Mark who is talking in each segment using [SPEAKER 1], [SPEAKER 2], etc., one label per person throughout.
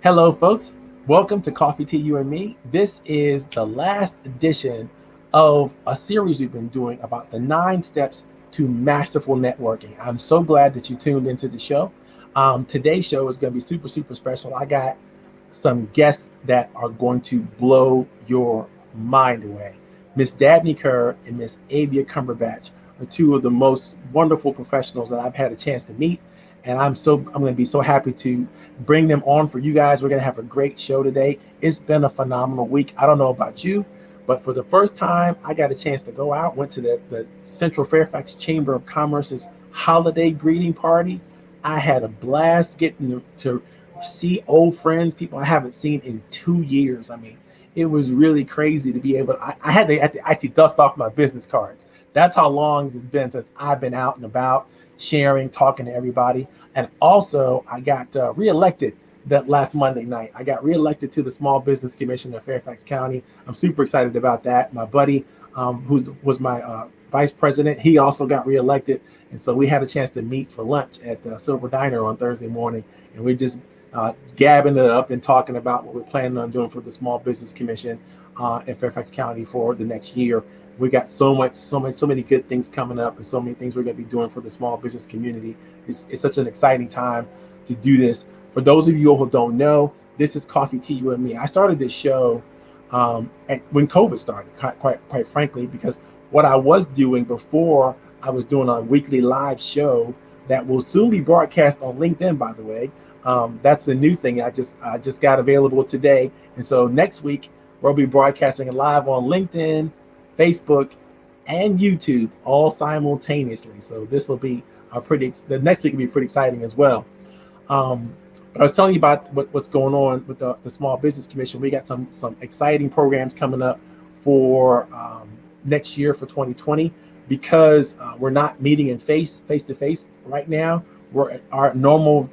[SPEAKER 1] Hello, folks. Welcome to Coffee Tea, You and Me. This is the last edition of a series we've been doing about the 9 steps to masterful networking. I'm so glad that you tuned into the show. Today's show is going to be super, super special. I got some guests that are going to blow your mind away. Miss Dabney Kern and Miss Avia Cumberbatch are two of the most wonderful professionals that I've had a chance to meet, and I'm going to be so happy to bring them on for you guys. We're going to have a great show today. It's been a phenomenal week. I don't know about you, but for the first time, I got a chance to go out. Went to the Central Fairfax Chamber of Commerce's holiday greeting party. I had a blast getting to see old friends, people I haven't seen in 2 years. I mean, it was really crazy to be able to, I had to actually dust off my business cards. That's how long it's been since I've been out and about sharing, talking to everybody. And also, I got reelected that last Monday night. I got reelected to the Small Business Commission of Fairfax County. I'm super excited about that. My buddy, who was my vice president, he also got reelected. And so we had a chance to meet for lunch at the Silver Diner on Thursday morning. And we just gabbing it up and talking about what we're planning on doing for the Small Business Commission in Fairfax County for the next year. We got so many good things coming up, and so many things we're going to be doing for the small business community. It's such an exciting time to do this. For those of you who don't know, this is Coffee Tea, You and Me. I started this show when COVID started, quite frankly, because what I was doing before, I was doing a weekly live show that will soon be broadcast on LinkedIn, by the way. That's the new thing. I just got available today, and so next week we'll be broadcasting live on LinkedIn, Facebook, and YouTube all simultaneously. So this will be the next week will be pretty exciting as well. But I was telling you about what's going on with the Small Business Commission. We got some exciting programs coming up for next year for 2020 because we're not meeting in face to face right now. Our normal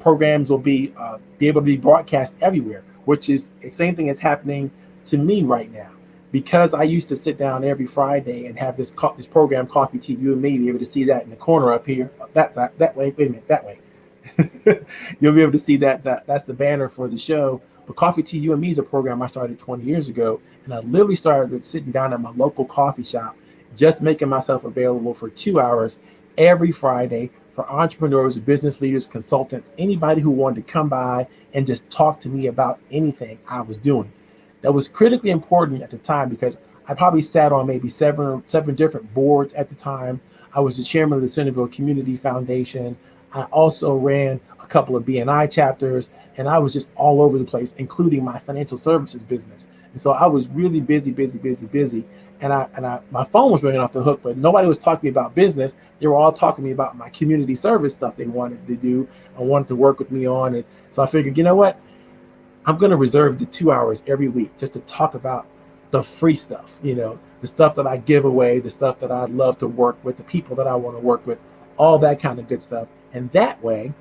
[SPEAKER 1] programs will be able to be broadcast everywhere, which is the same thing that's happening to me right now. Because I used to sit down every Friday and have this program, Coffee Tea, You and Me, be able to see that in the corner up here, that way. Wait a minute, that way. You'll be able to see that's the banner for the show. But Coffee Tea, You and Me is a program I started 20 years ago, and I literally started with sitting down at my local coffee shop, just making myself available for 2 hours every Friday for entrepreneurs, business leaders, consultants, anybody who wanted to come by and just talk to me about anything I was doing. That was critically important at the time because I probably sat on maybe seven different boards at the time. I was the chairman of the Centerville Community Foundation. I also ran a couple of BNI chapters, and I was just all over the place, including my financial services business. And so I was really busy. And my phone was ringing off the hook, but nobody was talking to me about business. They were all talking to me about my community service stuff they wanted to do and wanted to work with me on. And so I figured, you know what? I'm going to reserve the 2 hours every week just to talk about the free stuff, the stuff that I give away, the stuff that I love to work with, the people that I want to work with, all that kind of good stuff. And that way,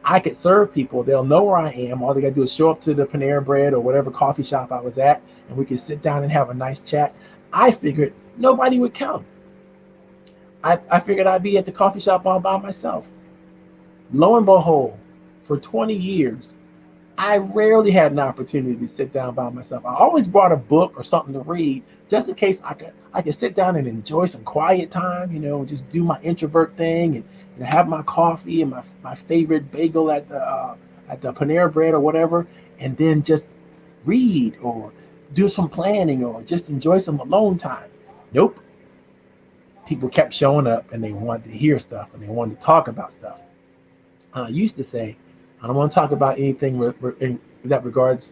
[SPEAKER 1] I could serve people. They'll know where I am. All they got to do is show up to the Panera Bread or whatever coffee shop I was at, and we could sit down and have a nice chat. I figured nobody would come. I figured I'd be at the coffee shop all by myself. Lo and behold, for 20 years, I rarely had an opportunity to sit down by myself. I always brought a book or something to read, just in case I could sit down and enjoy some quiet time, just do my introvert thing and have my coffee and my favorite bagel at the Panera Bread or whatever, and then just read or do some planning or just enjoy some alone time. Nope. People kept showing up and they wanted to hear stuff and they wanted to talk about stuff. I used to say, I don't want to talk about anything in that regards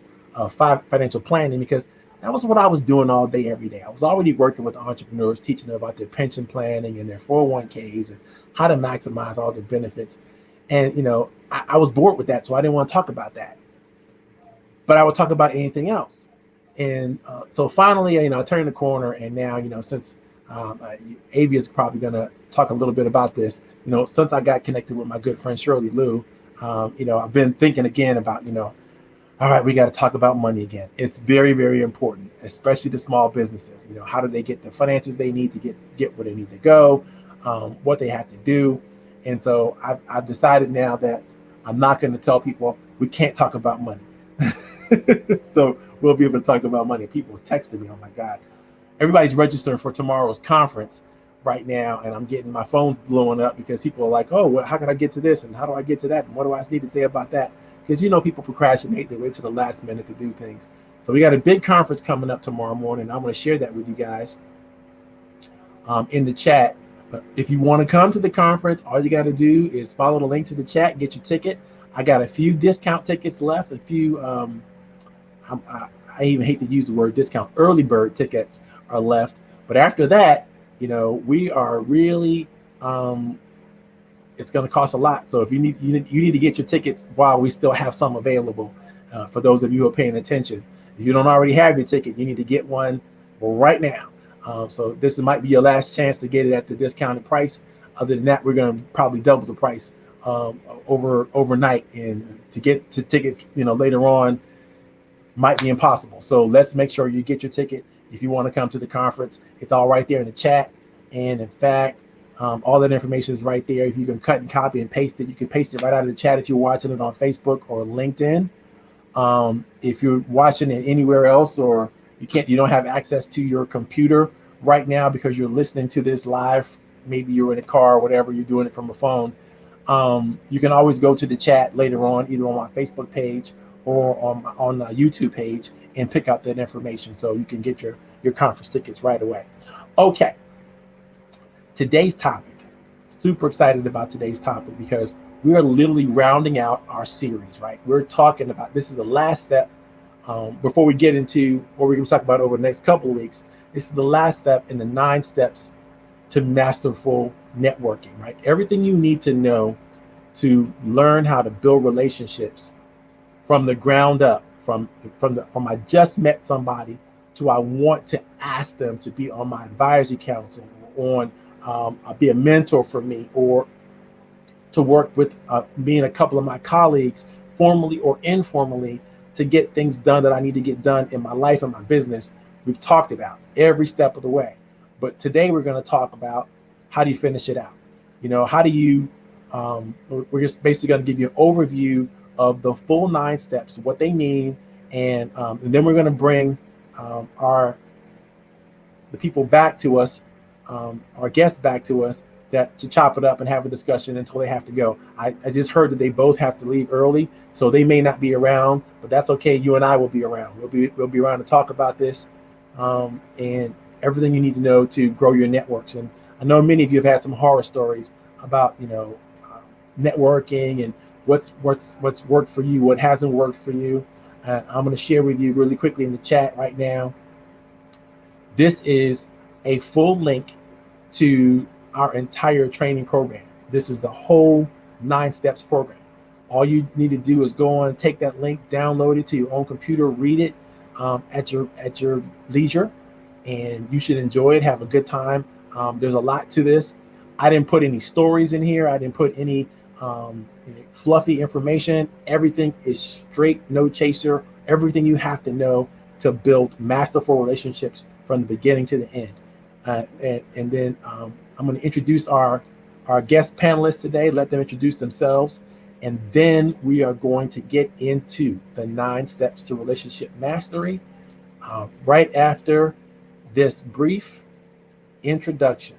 [SPEAKER 1] financial planning because that was what I was doing all day, every day. I was already working with entrepreneurs, teaching them about their pension planning and their 401ks and how to maximize all their benefits. And, I was bored with that, so I didn't want to talk about that. But I would talk about anything else. And so finally, I turned the corner, and now, since Avia is probably going to talk a little bit about this, since I got connected with my good friend Shirley Lou, I've been thinking again about, all right, we got to talk about money again. It's very, very important, especially the small businesses. How do they get the finances they need to get where they need to go, what they have to do. And so I've decided now that I'm not going to tell people we can't talk about money. So we'll be able to talk about money. People texting me, oh my God, everybody's registering for tomorrow's conference right now, and I'm getting my phone blowing up because people are like, oh, well, how can I get to this, and how do I get to that, and what do I need to say about that? Because people procrastinate, they wait to the last minute to do things. So we got a big conference coming up tomorrow morning. I'm going to share that with you guys in the chat. But if you want to come to the conference, all you got to do is follow the link to the chat, get your ticket. I got a few discount tickets left, a few I even hate to use the word discount, early bird tickets are left. But after that, we are really, it's going to cost a lot. So if you need to get your tickets while we still have some available. For those of you who are paying attention, if you don't already have your ticket, you need to get one right now. So this might be your last chance to get it at the discounted price. Other than that, we're going to probably double the price overnight, and to get to tickets, later on might be impossible. So let's make sure you get your ticket if you want to come to the conference. It's all right there in the chat, and in fact, all that information is right there. If you can cut and copy and paste it, you can paste it right out of the chat if you're watching it on Facebook or LinkedIn. If you're watching it anywhere else, or you don't have access to your computer right now because you're listening to this live, maybe you're in a car or whatever, you're doing it from a phone, you can always go to the chat later on, either on my Facebook page or on the YouTube page, and pick out that information so you can get your conference tickets right away. Okay, today's topic, super excited about today's topic because we are literally rounding out our series, right? We're talking about, this is the last step before we get into what we're going to talk about over the next couple of weeks. This is the last step in the 9 steps to masterful networking, right? Everything you need to know to learn how to build relationships from the ground up, from I just met somebody to I want to ask them to be on my advisory council, or on be a mentor for me, or to work with me and a couple of my colleagues, formally or informally, to get things done that I need to get done in my life and my business. We've talked about every step of the way. But today we're going to talk about how do you finish it out? How do you, we're just basically going to give you an overview of the full 9 steps, what they mean, and then we're going to bring the people back to us, our guests back to us, to chop it up and have a discussion until they have to go. I just heard that they both have to leave early, so they may not be around, but that's okay. You and I will be around. We'll be around to talk about this and everything you need to know to grow your networks. And I know many of you have had some horror stories about networking and what's worked for you, what hasn't worked for you. I'm going to share with you really quickly in the chat right now. This is a full link to our entire training program. This is the whole 9 steps program. All you need to do is go on, take that link, download it to your own computer, read it at your leisure, and you should enjoy it. Have a good time. There's a lot to this. I didn't put any stories in here. I didn't put any fluffy information. Everything is straight, no chaser. Everything you have to know to build masterful relationships from the beginning to the end. And then I'm going to introduce our guest panelists today, let them introduce themselves, and then we are going to get into the 9 steps to relationship mastery right after this brief introduction.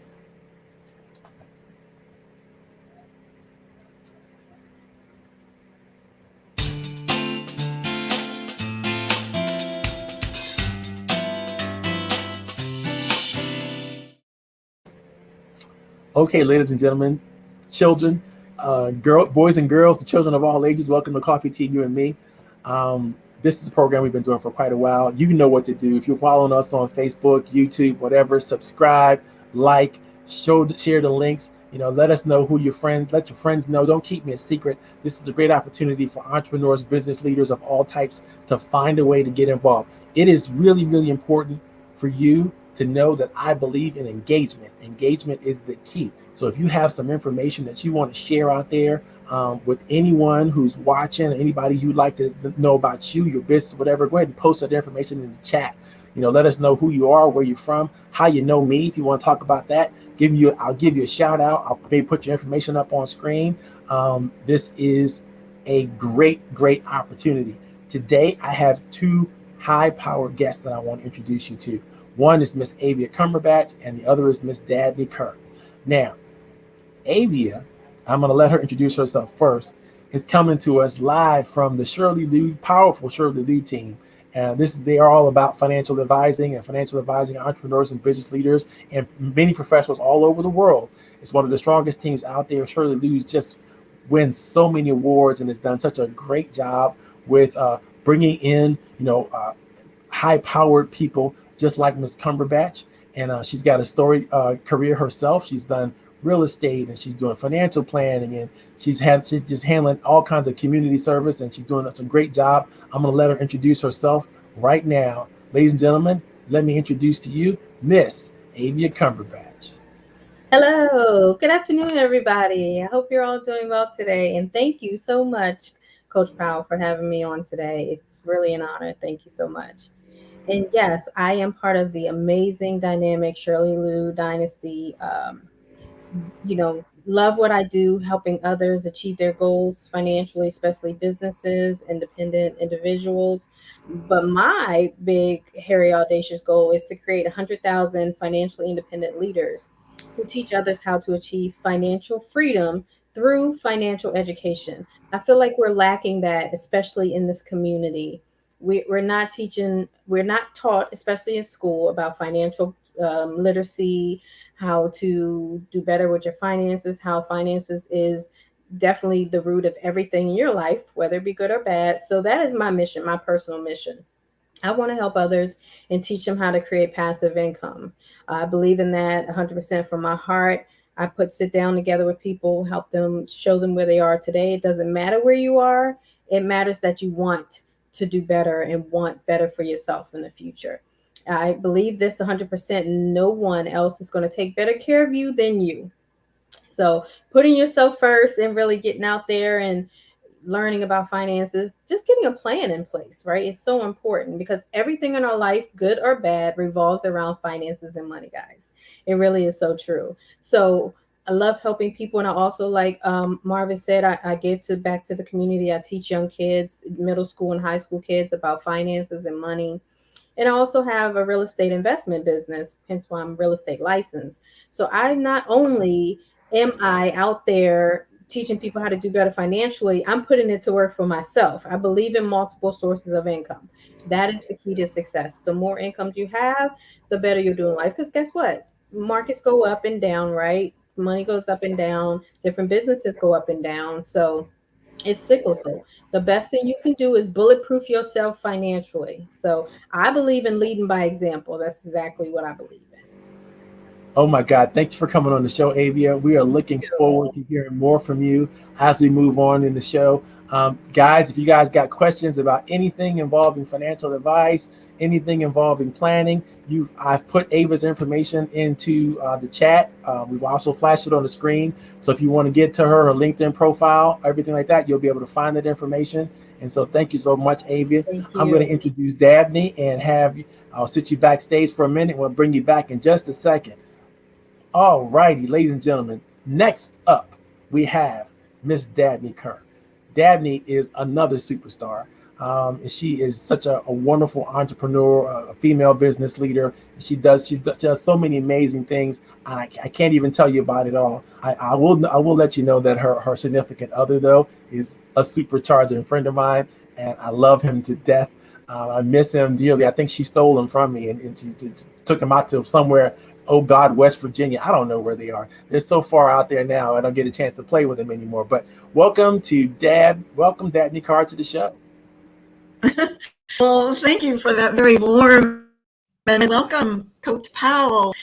[SPEAKER 1] Okay, ladies and gentlemen, children, boys and girls, the children of all ages, welcome to Coffee Tea, You and Me. This is a program we've been doing for quite a while. You know what to do. If you're following us on Facebook, YouTube, whatever, subscribe, like, share the links. Let us know who your friends, let your friends know. Don't keep me a secret. This is a great opportunity for entrepreneurs, business leaders of all types to find a way to get involved. It is really, really important for you to know that I believe in engagement. Engagement is the key. So if you have some information that you want to share out there with anyone who's watching, anybody you'd like to know about you, your business, whatever, go ahead and post that information in the chat. Let us know who you are, where you're from, how you know me. If you want to talk about that, I'll give you a shout out. I'll maybe put your information up on screen. This is a great opportunity. Today, I have two high-powered guests that I want to introduce you to. One is Miss Avia Cumberbatch, and the other is Miss Dabney Kern. Now, Avia, I'm going to let her introduce herself first, is coming to us live from the Shirley Liu, powerful Shirley Liu team. They are all about financial advising entrepreneurs and business leaders and many professionals all over the world. It's one of the strongest teams out there. Shirley Liu just wins so many awards and has done such a great job with bringing in, high-powered people just like Miss Cumberbatch. And she's got a storied career herself. She's done real estate and she's doing financial planning and she's just handling all kinds of community service and she's doing some great job. I'm going to let her introduce herself right now. Ladies and gentlemen, let me introduce to you Miss Avia Cumberbatch.
[SPEAKER 2] Hello, good afternoon, everybody. I hope you're all doing well today. And thank you so much, Coach Powell, for having me on today. It's really an honor. Thank you so much. And yes, I am part of the amazing, dynamic Shirley Lou Dynasty. Love what I do, helping others achieve their goals financially, especially businesses, independent individuals. But my big, hairy, audacious goal is to create 100,000 financially independent leaders who teach others how to achieve financial freedom through financial education. I feel like we're lacking that, especially in this community. We're not taught, especially in school, about financial literacy, how to do better with your finances, how finances is definitely the root of everything in your life, whether it be good or bad. So that is my mission, my personal mission. I want to help others and teach them how to create passive income. I believe in that 100% from my heart. I sit down together with people, help them, show them where they are today. It doesn't matter where you are, it matters that you want to do better and want better for yourself in the future. I believe this 100%. No one else is going to take better care of you than you. So, putting yourself first and really getting out there and learning about finances, just getting a plan in place, right? It's so important because everything in our life, good or bad, revolves around finances and money, guys. It really is so true. So I love helping people, and I also, like Marvin said, I give to back to the community. I teach young kids, middle school and high school kids, about finances and money. And I also have a real estate investment business, hence why I'm real estate licensed. So I not only am I out there teaching people how to do better financially, I'm putting it to work for myself. I believe in multiple sources of income. That is the key to success. The more incomes you have, the better you'll do in life. Because guess what? Markets go up and down, right? Money goes up and down. Different businesses go up and down. So it's cyclical. The best thing you can do is bulletproof yourself financially. So I believe in leading by example. That's exactly what I believe in.
[SPEAKER 1] Oh my God, thanks for coming on the show, Avia. We are looking forward to hearing more from you as we move on in the show. Guys, if you guys got questions about anything involving financial advice, anything involving planning, I've put Ava's information into the chat. We've also flashed it on the screen. So if you want to get to her LinkedIn profile, everything like that, you'll be able to find that information. And so thank you so much, Avia.
[SPEAKER 2] Thank
[SPEAKER 1] I'm going
[SPEAKER 2] you.
[SPEAKER 1] to introduce Dabney and I'll sit you backstage for a minute. We'll bring you back in just a second. All righty, ladies and gentlemen. Next up, we have Miss Dabney Kern. Dabney is another superstar. She is such a wonderful entrepreneur, a female business leader. She does so many amazing things. I can't even tell you about it all. I will let you know that her significant other though is a supercharger and friend of mine, and I love him to death. I miss him dearly. I think she stole him from me and she took him out to somewhere, oh God, West Virginia. I don't know where they are. They're so far out there now. I don't get a chance to play with them anymore. But welcome Dabney Carr to the show.
[SPEAKER 3] Well, thank you for that very warm and welcome, Coach Powell.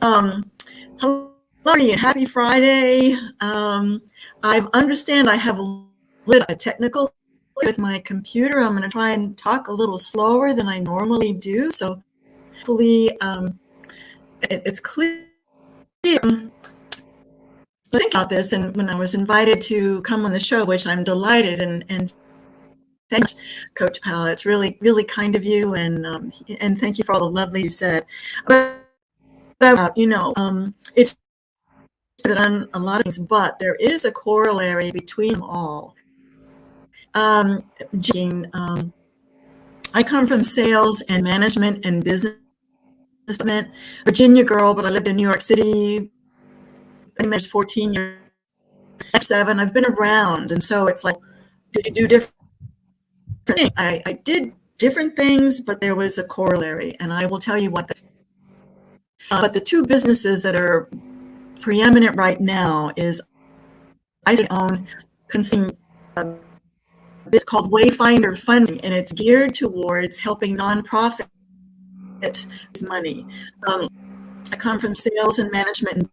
[SPEAKER 3] Hello and happy Friday. I understand I have a little technical with my computer. I'm going to try and talk a little slower than I normally do. So hopefully it's clear. Think about this, and when I was invited to come on the show, which I'm delighted and thanks, Coach Powell. It's really kind of you, and thank you for all the lovely you said. But it's that on a lot of things, but there is a corollary between them all. Um, Jean, I come from sales and management and business development. Virginia girl, but I lived in New York City. I managed 14 years. XII. I've been around, and so it's like, did you do different things? I did different things, but there was a corollary, and I will tell you what. But the two businesses that are preeminent right now is I own consumer. It's called Wayfinder Funding, and it's geared towards helping nonprofits raise money. I come from sales and management and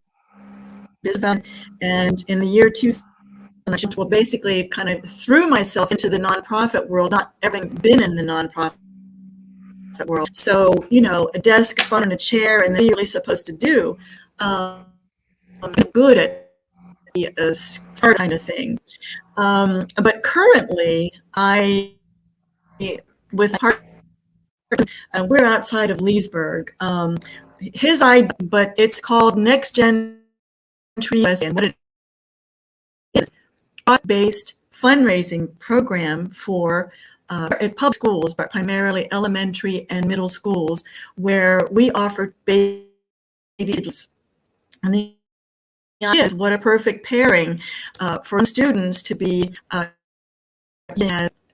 [SPEAKER 3] business, and in the year 2000, well, basically kind of threw myself into the nonprofit world, not having been in the nonprofit world. So, a desk, a phone, and a chair, and then what are you really supposed to do? I'm good at a start kind of thing. But currently, with we're outside of Leesburg. But it's called Next Gen Tree, and what it is, based fundraising program for public schools, but primarily elementary and middle schools, where we offer babies. And the idea is, what a perfect pairing for students to be a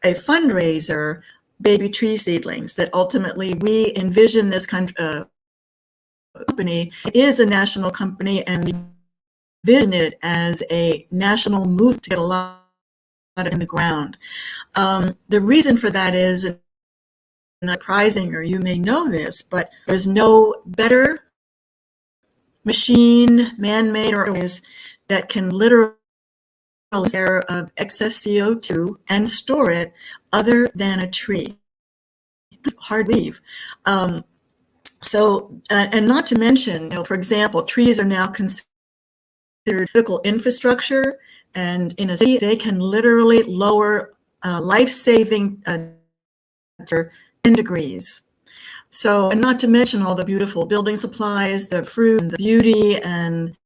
[SPEAKER 3] fundraiser, baby tree seedlings, that ultimately we envision this company is a national company, and we envision it as a national move to get a lot in the ground. The reason for that is not surprising, or you may know this, but there's no better machine, man-made, or ways that can literally air of excess CO2 and store it other than a tree. Hard leave. So, and not to mention, for example, trees are now considered critical infrastructure, and in a city, they can literally lower life-saving 10 degrees. So, and not to mention all the beautiful building supplies, the fruit, and the beauty, and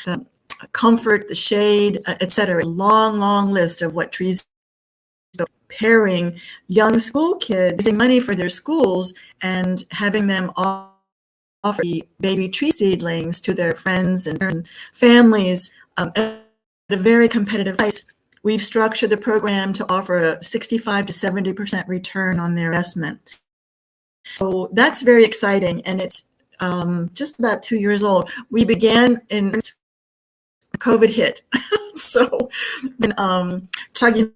[SPEAKER 3] the comfort, the shade, etc. Long list of what trees. So pairing young school kids, raising money for their schools, and having them offer baby tree seedlings to their friends and families at a very competitive price. We've structured the program to offer a 65 to 70% return on their investment. So that's very exciting, and it's just about 2 years old. We began in COVID hit, so been chugging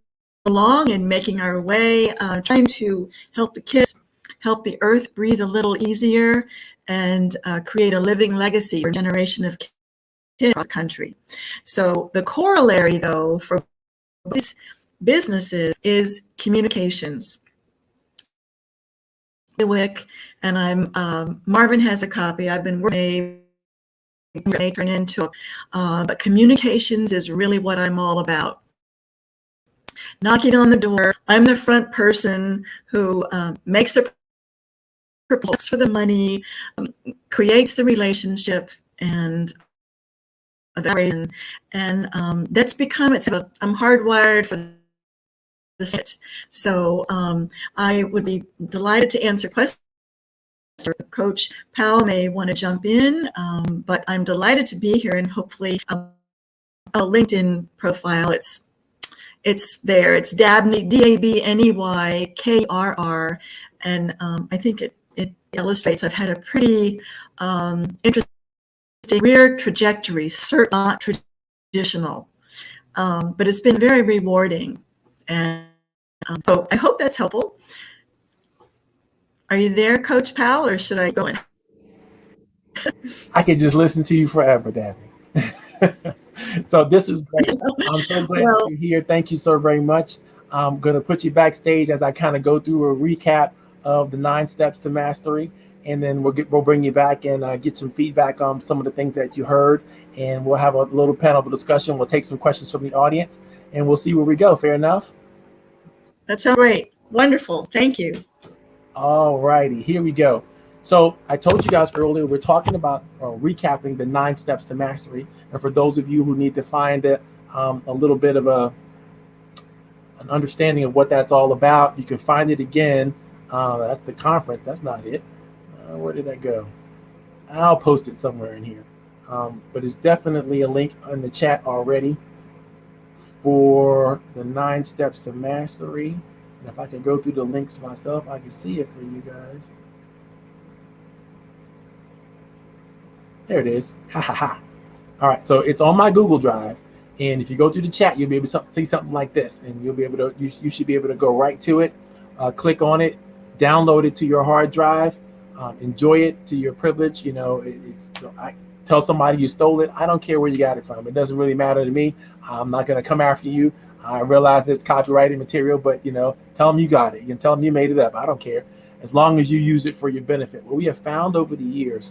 [SPEAKER 3] along and making our way, trying to help the kids, help the earth breathe a little easier, and create a living legacy for a generation of kids across the country. So the corollary, though, for these businesses is communications. And I'm Marvin has a copy. I've been working turn into, but communications is really what I'm all about. Knocking on the door. I'm the front person who makes the proposals for the money, creates the relationship, and that's become I'm hardwired for this. So I would be delighted to answer questions. Coach Powell may want to jump in, but I'm delighted to be here, and hopefully a LinkedIn profile. It's there. It's Dabney, Dabney, Krr, and I think it illustrates I've had a pretty interesting career trajectory, certainly not traditional, but it's been very rewarding. And so I hope that's helpful. Are you there, Coach Powell, or should I go in?
[SPEAKER 1] I could just listen to you forever, Dabney. So this is great. I'm so glad that you're here. Thank you so very much. I'm going to put you backstage as I kind of go through a recap of the 9 steps to mastery, and then we'll bring you back and get some feedback on some of the things that you heard, and we'll have a little panel discussion. We'll take some questions from the audience, and we'll see where we go. Fair enough?
[SPEAKER 3] That sounds great. Wonderful. Thank you.
[SPEAKER 1] All righty, here we go. So I told you guys earlier, we're talking about recapping the 9 steps to mastery. And for those of you who need to find it, a little bit of a an understanding of what that's all about. You can find it again. That's the conference. That's not it. Where did that go? I'll post it somewhere in here. But it's definitely a link in the chat already for the 9 steps to mastery. And if I can go through the links myself, I can see it for you guys. There it is. Ha ha ha. All right, so it's on my Google Drive. And if you go through the chat, you'll be able to see something like this. And you'll be able to, you should be able to go right to it, click on it, download it to your hard drive, enjoy it to your privilege. I tell somebody you stole it. I don't care where you got it from. It doesn't really matter to me. I'm not going to come after you. I realize it's copyrighted material, but tell them you got it. You can tell them you made it up. I don't care, as long as you use it for your benefit. What we have found over the years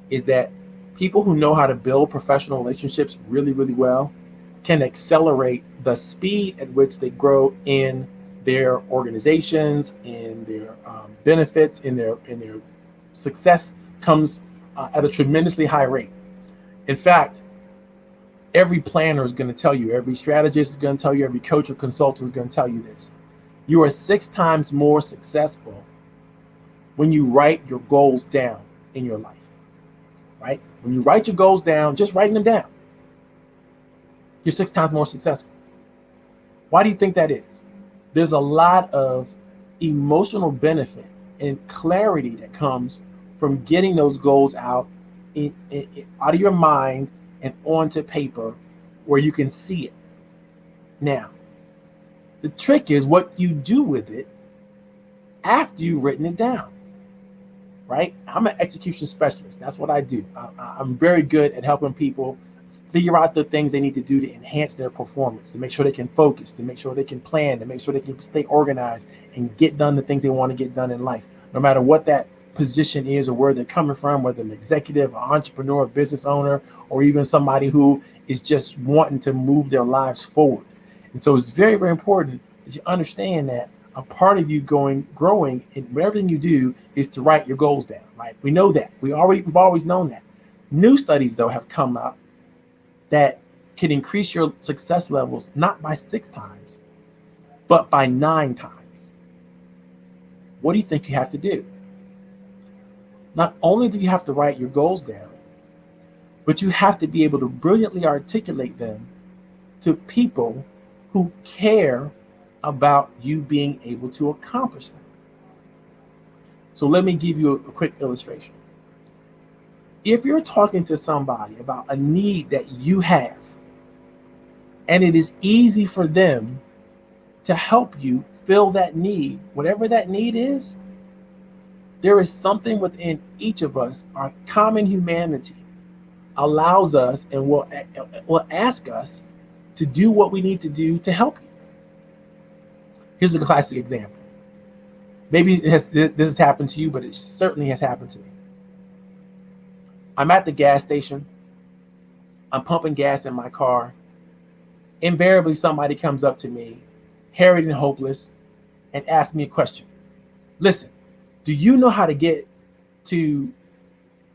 [SPEAKER 1] is that people who know how to build professional relationships really, really well can accelerate the speed at which they grow in their organizations, in their benefits, in their success comes at a tremendously high rate. In fact, every planner is going to tell you, every strategist is going to tell you, every coach or consultant is going to tell you this. You are 6 times more successful when you write your goals down in your life, right? When you write your goals down, just writing them down, you're 6 times more successful. Why do you think that is? There's a lot of emotional benefit and clarity that comes from getting those goals out of your mind and onto paper where you can see it. Now, the trick is what you do with it after you've written it down, right? I'm an execution specialist. That's what I do. I'm very good at helping people figure out the things they need to do to enhance their performance, to make sure they can focus, to make sure they can plan, to make sure they can stay organized and get done the things they want to get done in life, no matter what that position is or where they're coming from, whether an executive, an entrepreneur, business owner, or even somebody who is just wanting to move their lives forward. And so it's very, very important that you understand that a part of you growing in everything you do is to write your goals down, right? We know that. We've always known that. New studies, though, have come up that can increase your success levels not by 6 times, but by 9 times. What do you think you have to do? Not only do you have to write your goals down, but you have to be able to brilliantly articulate them to people who care about you being able to accomplish them. So let me give you a quick illustration. If you're talking to somebody about a need that you have, and it is easy for them to help you fill that need, whatever that need is, there is something within each of us, our common humanity allows us and will ask us to do what we need to do to help you. Here's a classic example. Maybe this has happened to you, but it certainly has happened to me. I'm at the gas station. I'm pumping gas in my car. Invariably, somebody comes up to me, harried and hopeless, and asks me a question. Listen, do you know how to get to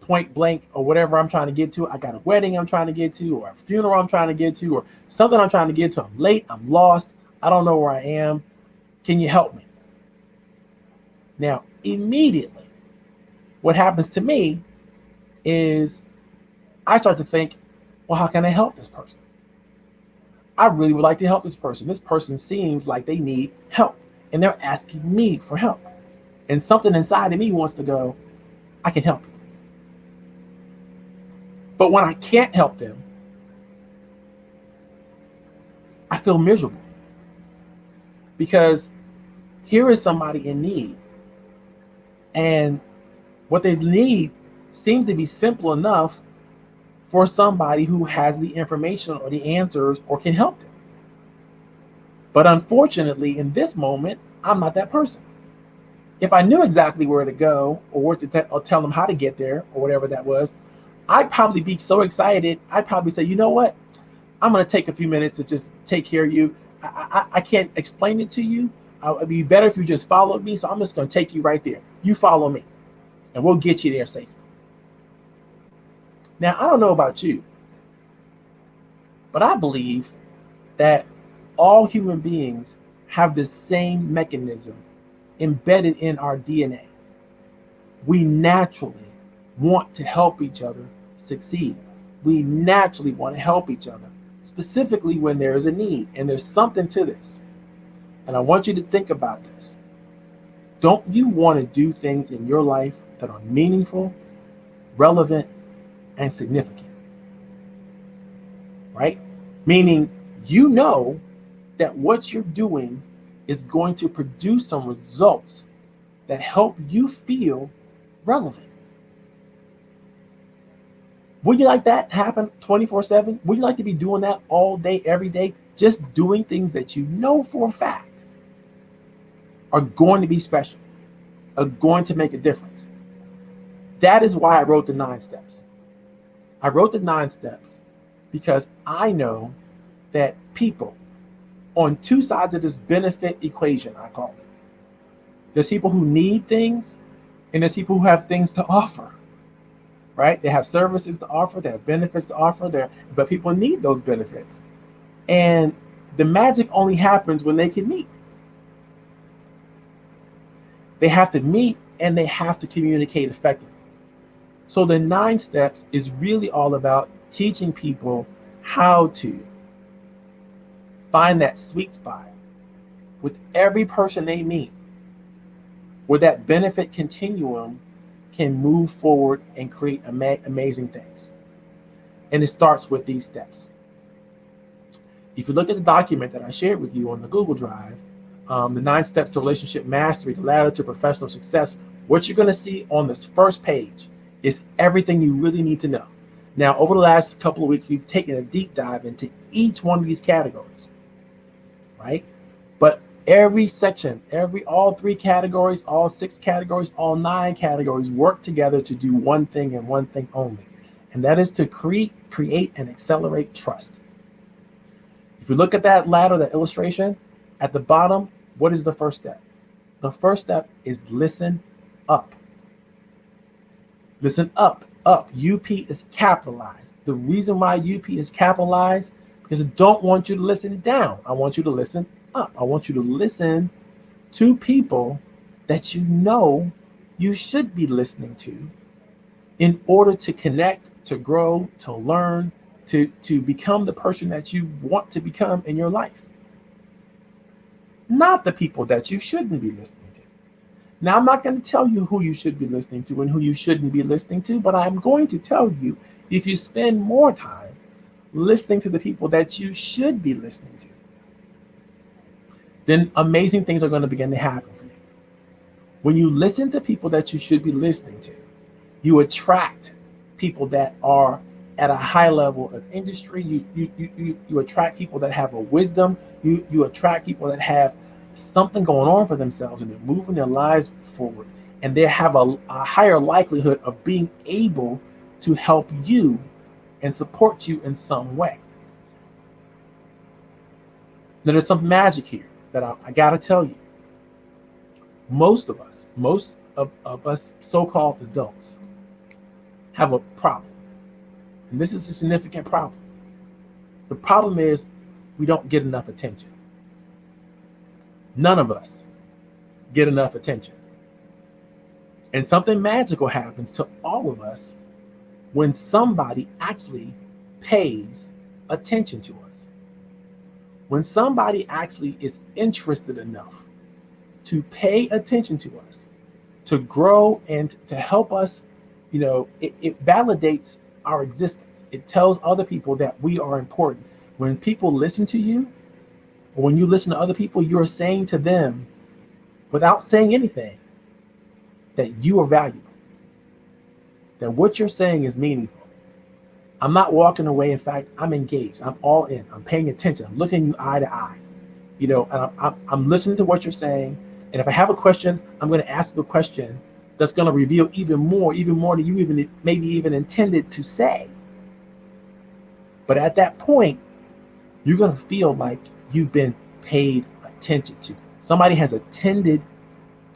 [SPEAKER 1] point blank or whatever I'm trying to get to? I got a wedding I'm trying to get to, or a funeral I'm trying to get to, or something I'm trying to get to. I'm late, I'm lost, I don't know where I am. Can you help me? Now, immediately, what happens to me is I start to think, well, how can I help this person? I really would like to help this person. This person seems like they need help, and they're asking me for help. And something inside of me wants to go, I can help you. But when I can't help them, I feel miserable. Because here is somebody in need. And what they need seems to be simple enough for somebody who has the information or the answers or can help them. But unfortunately, in this moment, I'm not that person. If I knew exactly where to go or where to or tell them how to get there or whatever that was, I'd probably be so excited. I'd probably say, you know what? I'm going to take a few minutes to just take care of you. I can't explain it to you. It'd be better if you just followed me. So I'm just going to take you right there. You follow me and we'll get you there safely. Now, I don't know about you, but I believe that All human beings have the same mechanism embedded in our DNA. We naturally want to help each other succeed. We naturally want to help each other, specifically when there is a need. And there's something to this. And I want you to think about this. Don't you want to do things in your life that are meaningful, relevant, and significant? Right? Meaning, you know that what you're doing is going to produce some results that help you feel relevant. Would you like that to happen 24/7? Would you like to be doing that all day, every day? Just doing things that you know for a fact are going to be special, are going to make a difference. That is why I wrote the 9 steps. I wrote the 9 steps because I know that people on two sides of this benefit equation, I call it. There's people who need things, and there's people who have things to offer, right? They have services to offer, they have benefits to offer, but people need those benefits. And the magic only happens when they can meet. They have to meet and they have to communicate effectively. So the 9 steps is really all about teaching people how to find that sweet spot with every person they meet, where that benefit continuum can move forward and create amazing things. And it starts with these steps. If you look at the document that I shared with you on the Google Drive, the 9 steps to relationship mastery, the ladder to professional success, what you're going to see on this first page is everything you really need to know. Now, over the last couple of weeks, we've taken a deep dive into each one of these categories, right? But every section, all 3 categories, all 6 categories, all 9 categories work together to do one thing and one thing only. And that is to create and accelerate trust. If you look at that ladder, that illustration, at the bottom, what is the first step? The first step is listen up. Listen up. Up. UP is capitalized. The reason why UP is capitalized, because I don't want you to listen down. I want you to listen up. I want you to listen to people that you know you should be listening to in order to connect, to grow, to learn, to become the person that you want to become in your life. Not the people that you shouldn't be listening to. Now, I'm not going to tell you who you should be listening to and who you shouldn't be listening to, but I'm going to tell you, if you spend more time listening to the people that you should be listening to, then amazing things are going to begin to happen for you. When you listen to people that you should be listening to, you attract people that are at a high level of industry. You attract people that have a wisdom. You attract people that have something going on for themselves and they're moving their lives forward. And they have a higher likelihood of being able to help you and support you in some way. Now, there's some magic here that I got to tell you. Most of us so-called adults have a problem. And this is a significant problem. The problem is we don't get enough attention. None of us get enough attention. And something magical happens to all of us when somebody actually pays attention to us. When somebody actually is interested enough to pay attention to us, to grow and to help us, it validates our existence. It tells other people that we are important. When people listen to you, or when you listen to other people, you're saying to them, without saying anything, that you are valuable, that what you're saying is meaningful. I'm not walking away. In fact, I'm engaged. I'm all in. I'm paying attention. I'm looking you eye to eye, and I'm listening to what you're saying. And if I have a question, I'm going to ask a question that's going to reveal even more than you maybe even intended to say. But at that point, you're going to feel like you've been paid attention to. Somebody has attended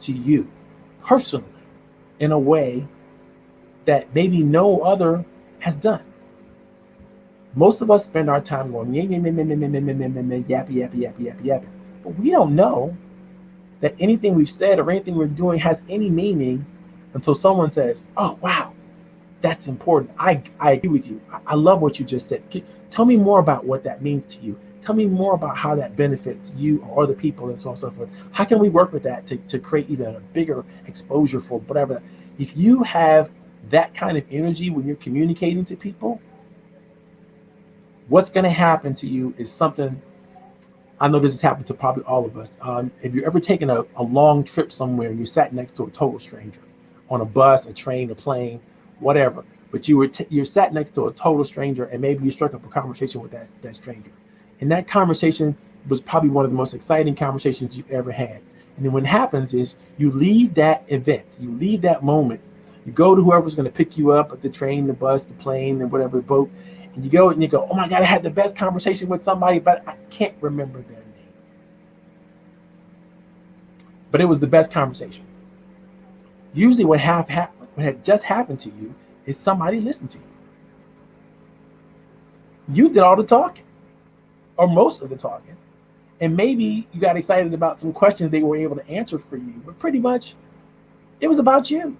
[SPEAKER 1] to you personally in a way that maybe no other has done. Most of us spend our time going, yappy, yappy, yappy, yappy, yappy. But we don't know that anything we've said or anything we're doing has any meaning until someone says, oh, wow, that's important. I agree with you. I love what you just said. Tell me more about what that means to you. Tell me more about how that benefits you or other people and so on and so forth. How can we work with that to create even a bigger exposure for whatever? If you have that kind of energy when you're communicating to people, what's going to happen to you is something. I know this has happened to probably all of us. If you're ever taken a long trip somewhere and you sat next to a total stranger on a bus, a train, a plane, whatever, but you sat next to a total stranger and maybe you struck up a conversation with that stranger. And that conversation was probably one of the most exciting conversations you've ever had. And then what happens is you leave that event, you leave that moment, you go to whoever's going to pick you up at the train, the bus, the plane, and whatever boat, and you go and you go, oh my God, I had the best conversation with somebody, but I can't remember their name. But it was the best conversation. Usually what had just happened to you is somebody listened to you. You did all the talking, or most of the talking. And maybe you got excited about some questions they were able to answer for you, but pretty much it was about you.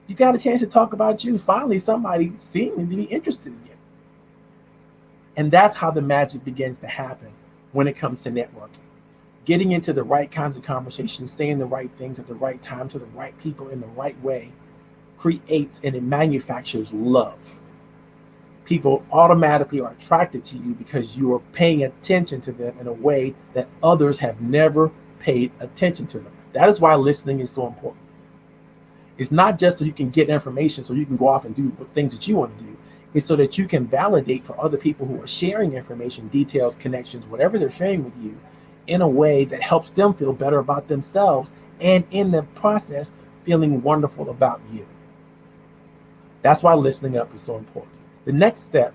[SPEAKER 1] You got a chance to talk about you. Finally, somebody seeming to be interested in you. And that's how the magic begins to happen when it comes to networking. Getting into the right kinds of conversations, saying the right things at the right time to the right people in the right way creates and it manufactures love. People automatically are attracted to you because you are paying attention to them in a way that others have never paid attention to them. That is why listening is so important. It's not just so you can get information so you can go off and do things that you want to do. It's so that you can validate for other people who are sharing information, details, connections, whatever they're sharing with you in a way that helps them feel better about themselves and in the process feeling wonderful about you. That's why listening up is so important. The next step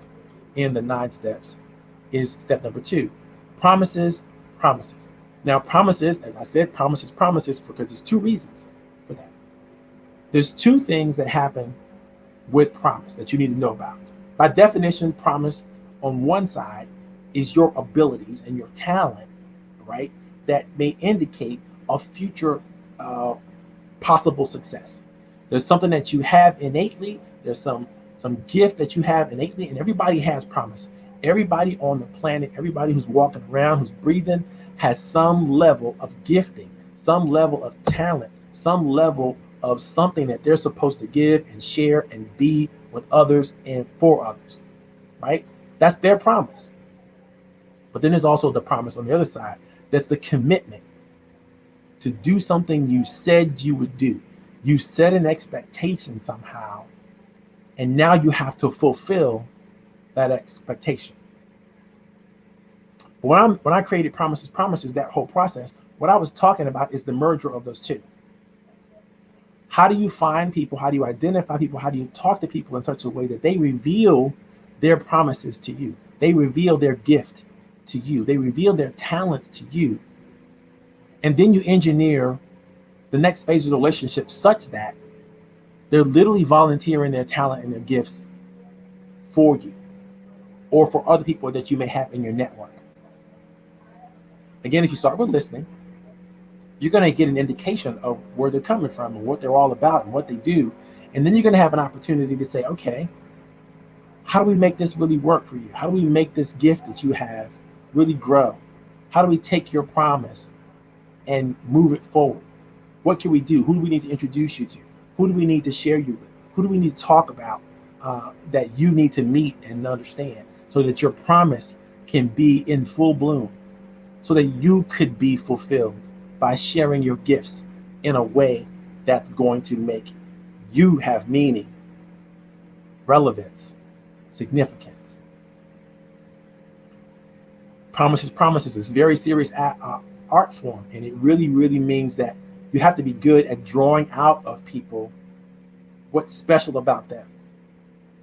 [SPEAKER 1] in the 9 steps is step number 2, promises. Now, promises, as I said, promises, because there's 2 reasons for that. There's 2 things that happen with promise that you need to know about. By definition, promise on one side is your abilities and your talent, right? That may indicate a future possible success. There's something that you have innately. There's some gift that you have innately, and everybody has promise. Everybody on the planet, everybody who's walking around, who's breathing, has some level of gifting, some level of talent, some level of something that they're supposed to give and share and be with others and for others, right? That's their promise. But then there's also the promise on the other side. That's the commitment to do something you said you would do. You set an expectation somehow, and now you have to fulfill that expectation. When I created promises, that whole process, what I was talking about is the merger of those 2. How do you find people? How do you identify people? How do you talk to people in such a way that they reveal their promises to you? They reveal their gift to you. They reveal their talents to you. And then you engineer the next phase of the relationship such that they're literally volunteering their talent and their gifts for you or for other people that you may have in your network. Again, if you start with listening, you're going to get an indication of where they're coming from and what they're all about and what they do. And then you're going to have an opportunity to say, okay, how do we make this really work for you? How do we make this gift that you have really grow? How do we take your promise and move it forward? What can we do? Who do we need to introduce you to? Who do we need to share you with? Who do we need to talk about that you need to meet and understand so that your promise can be in full bloom, so that you could be fulfilled by sharing your gifts in a way that's going to make you have meaning, relevance, significance. Promises is very serious art form, and it really, really means that you have to be good at drawing out of people what's special about them,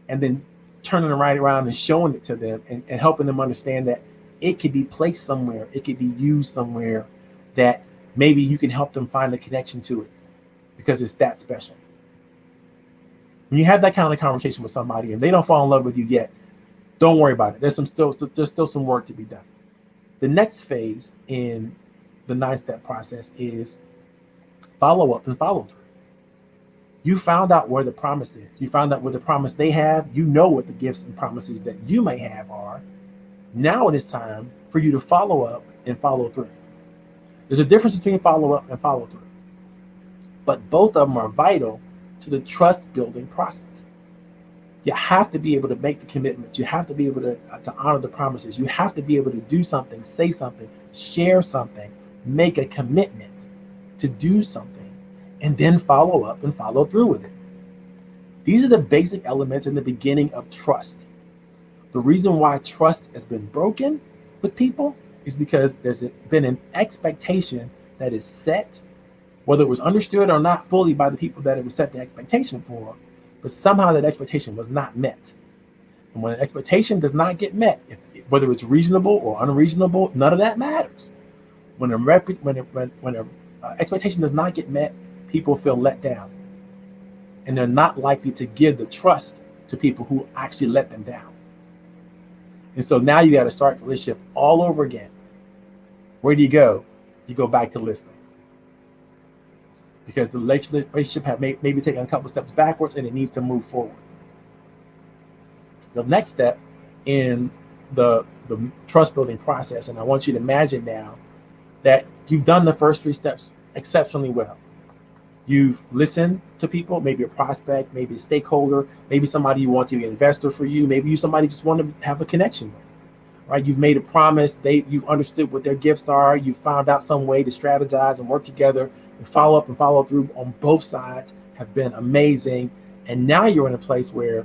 [SPEAKER 1] and then turning it right around and showing it to them and helping them understand that it could be placed somewhere, it could be used somewhere, that maybe you can help them find a connection to it because it's that special. When you have that kind of conversation with somebody and they don't fall in love with you yet, Don't worry about it. There's still some work to be done. The next phase in the 9-step process is follow up and follow through. You found out where the promise is. You found out what the promise they have. You know what the gifts and promises that you may have are. Now it is time for you to follow up and follow through. There's a difference between follow up and follow through, but both of them are vital to the trust building process. You have to be able to make the commitments. You have to be able to honor the promises. You have to be able to do something, say something, share something, make a commitment to do something, and then follow up and follow through with it. These are the basic elements in the beginning of trust. The reason why trust has been broken with people is because there's been an expectation that is set, whether it was understood or not fully by the people that it was set the expectation for, but somehow that expectation was not met. And when an expectation does not get met, whether it's reasonable or unreasonable, none of that matters. When an expectation does not get met, people feel let down, and they're not likely to give the trust to people who actually let them down. And so now you got to start the relationship all over again. Where do you go? You go back to listening, because the relationship have maybe taken a couple steps backwards and it needs to move forward. The next step in the trust building process, and I want you to imagine now that you've done the first 3 steps exceptionally well. You've listened to people, maybe a prospect, maybe a stakeholder, maybe somebody you want to be an investor for you, maybe you somebody just want to have a connection with, right? You've made a promise, you've understood what their gifts are, you found out some way to strategize and work together and follow up and follow through on both sides have been amazing. And now you're in a place where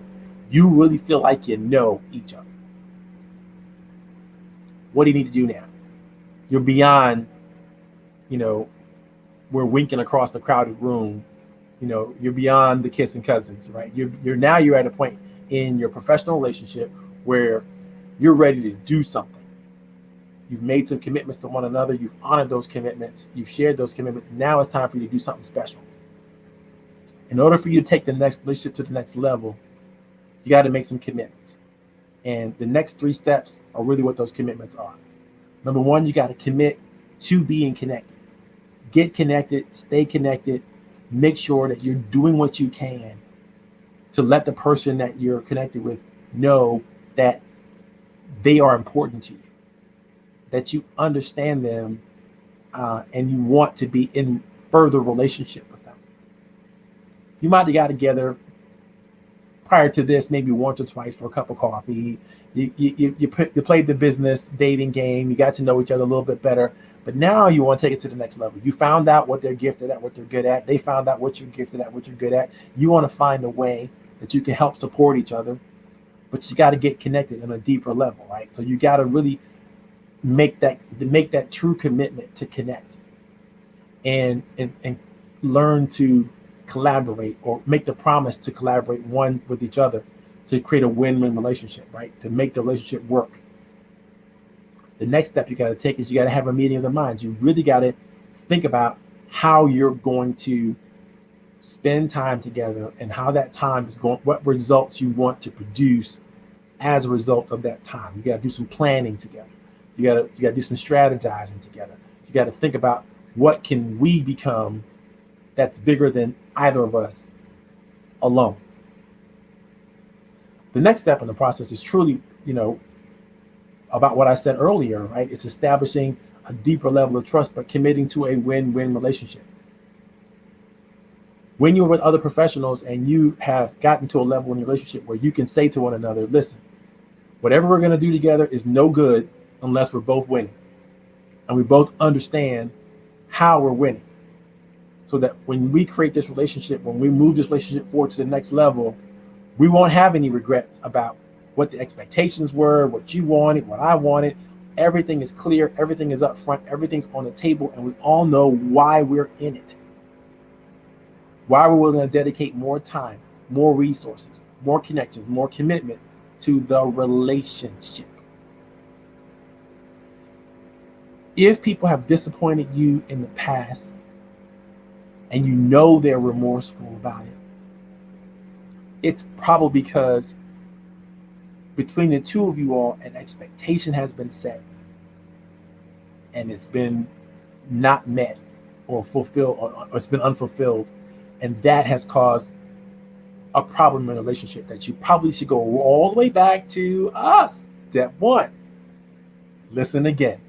[SPEAKER 1] you really feel like you know each other. What do you need to do now? You're beyond, we're winking across the crowded room. You're beyond the kissing cousins, right? You're at a point in your professional relationship where you're ready to do something. You've made some commitments to one another. You've honored those commitments. You've shared those commitments. Now it's time for you to do something special. In order for you to take the next relationship to the next level, you got to make some commitments. And the next 3 steps are really what those commitments are. Number 1, you got to commit to being connected. Get connected, stay connected, make sure that you're doing what you can to let the person that you're connected with know that they are important to you, that you understand them, and you want to be in further relationship with them. You might have got together prior to this maybe once or twice for a cup of coffee. You played the business dating game. You got to know each other a little bit better. But now you want to take it to the next level. You found out what they're gifted at, what they're good at. They found out what you're gifted at, what you're good at. You want to find a way that you can help support each other, but you got to get connected on a deeper level, right? So you got to really make that true commitment to connect and learn to collaborate, or make the promise to collaborate one with each other to create a win-win relationship, right? To make the relationship work. The next step you got to take is you got to have a meeting of the minds. You really got to think about how you're going to spend time together and how that time is going, what results you want to produce as a result of that time. You got to do some planning together. You got to do some strategizing together. You got to think about what can we become that's bigger than either of us alone. The next step in the process is truly, about what I said earlier, right? It's establishing a deeper level of trust, but committing to a win-win relationship. When you're with other professionals and you have gotten to a level in your relationship where you can say to one another, listen, whatever we're going to do together is no good unless we're both winning. And we both understand how we're winning. So that when we create this relationship, when we move this relationship forward to the next level, we won't have any regrets about what the expectations were, what you wanted, what I wanted. Everything is clear, everything is up front, everything's on the table, and we all know why we're in it. Why we're willing to dedicate more time, more resources, more connections, more commitment to the relationship. If people have disappointed you in the past and you know they're remorseful about it, it's probably because between the two of you all, an expectation has been set and it's been not met or fulfilled, or it's been unfulfilled, and that has caused a problem in a relationship that you probably should go all the way back to us. Step one, listen again.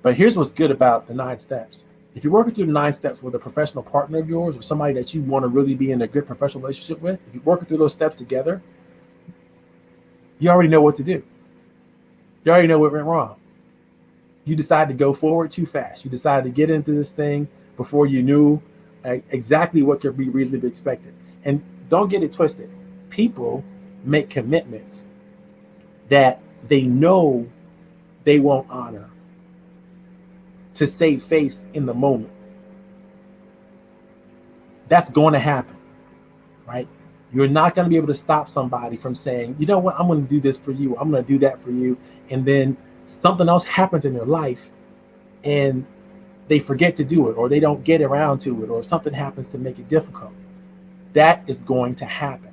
[SPEAKER 1] But here's what's good about the 9 steps. If you're working through the 9 steps with a professional partner of yours or somebody that you want to really be in a good professional relationship with, if you're working through those steps together, you already know what to do. You already know what went wrong. You decided to go forward too fast. You decided to get into this thing before you knew exactly what could be reasonably expected. And don't get it twisted. People make commitments that they know they won't honor to save face in the moment. That's going to happen, right? You're not going to be able to stop somebody from saying, you know what, I'm going to do this for you. I'm going to do that for you. And then something else happens in their life and they forget to do it, or they don't get around to it, or something happens to make it difficult. That is going to happen.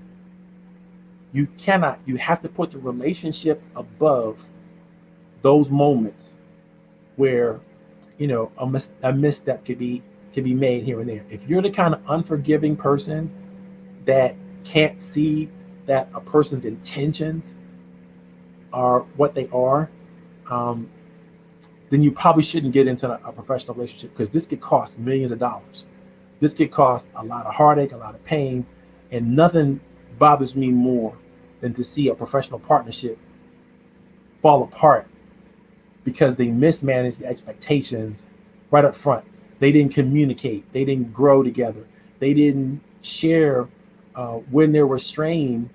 [SPEAKER 1] You have to put the relationship above those moments where, a misstep could be made here and there. If you're the kind of unforgiving person that can't see that a person's intentions are what they are, then you probably shouldn't get into a professional relationship, because this could cost millions of dollars. This could cost a lot of heartache, a lot of pain, and nothing bothers me more than to see a professional partnership fall apart because they mismanaged the expectations right up front. They didn't communicate. They didn't grow together. They didn't share when they were strained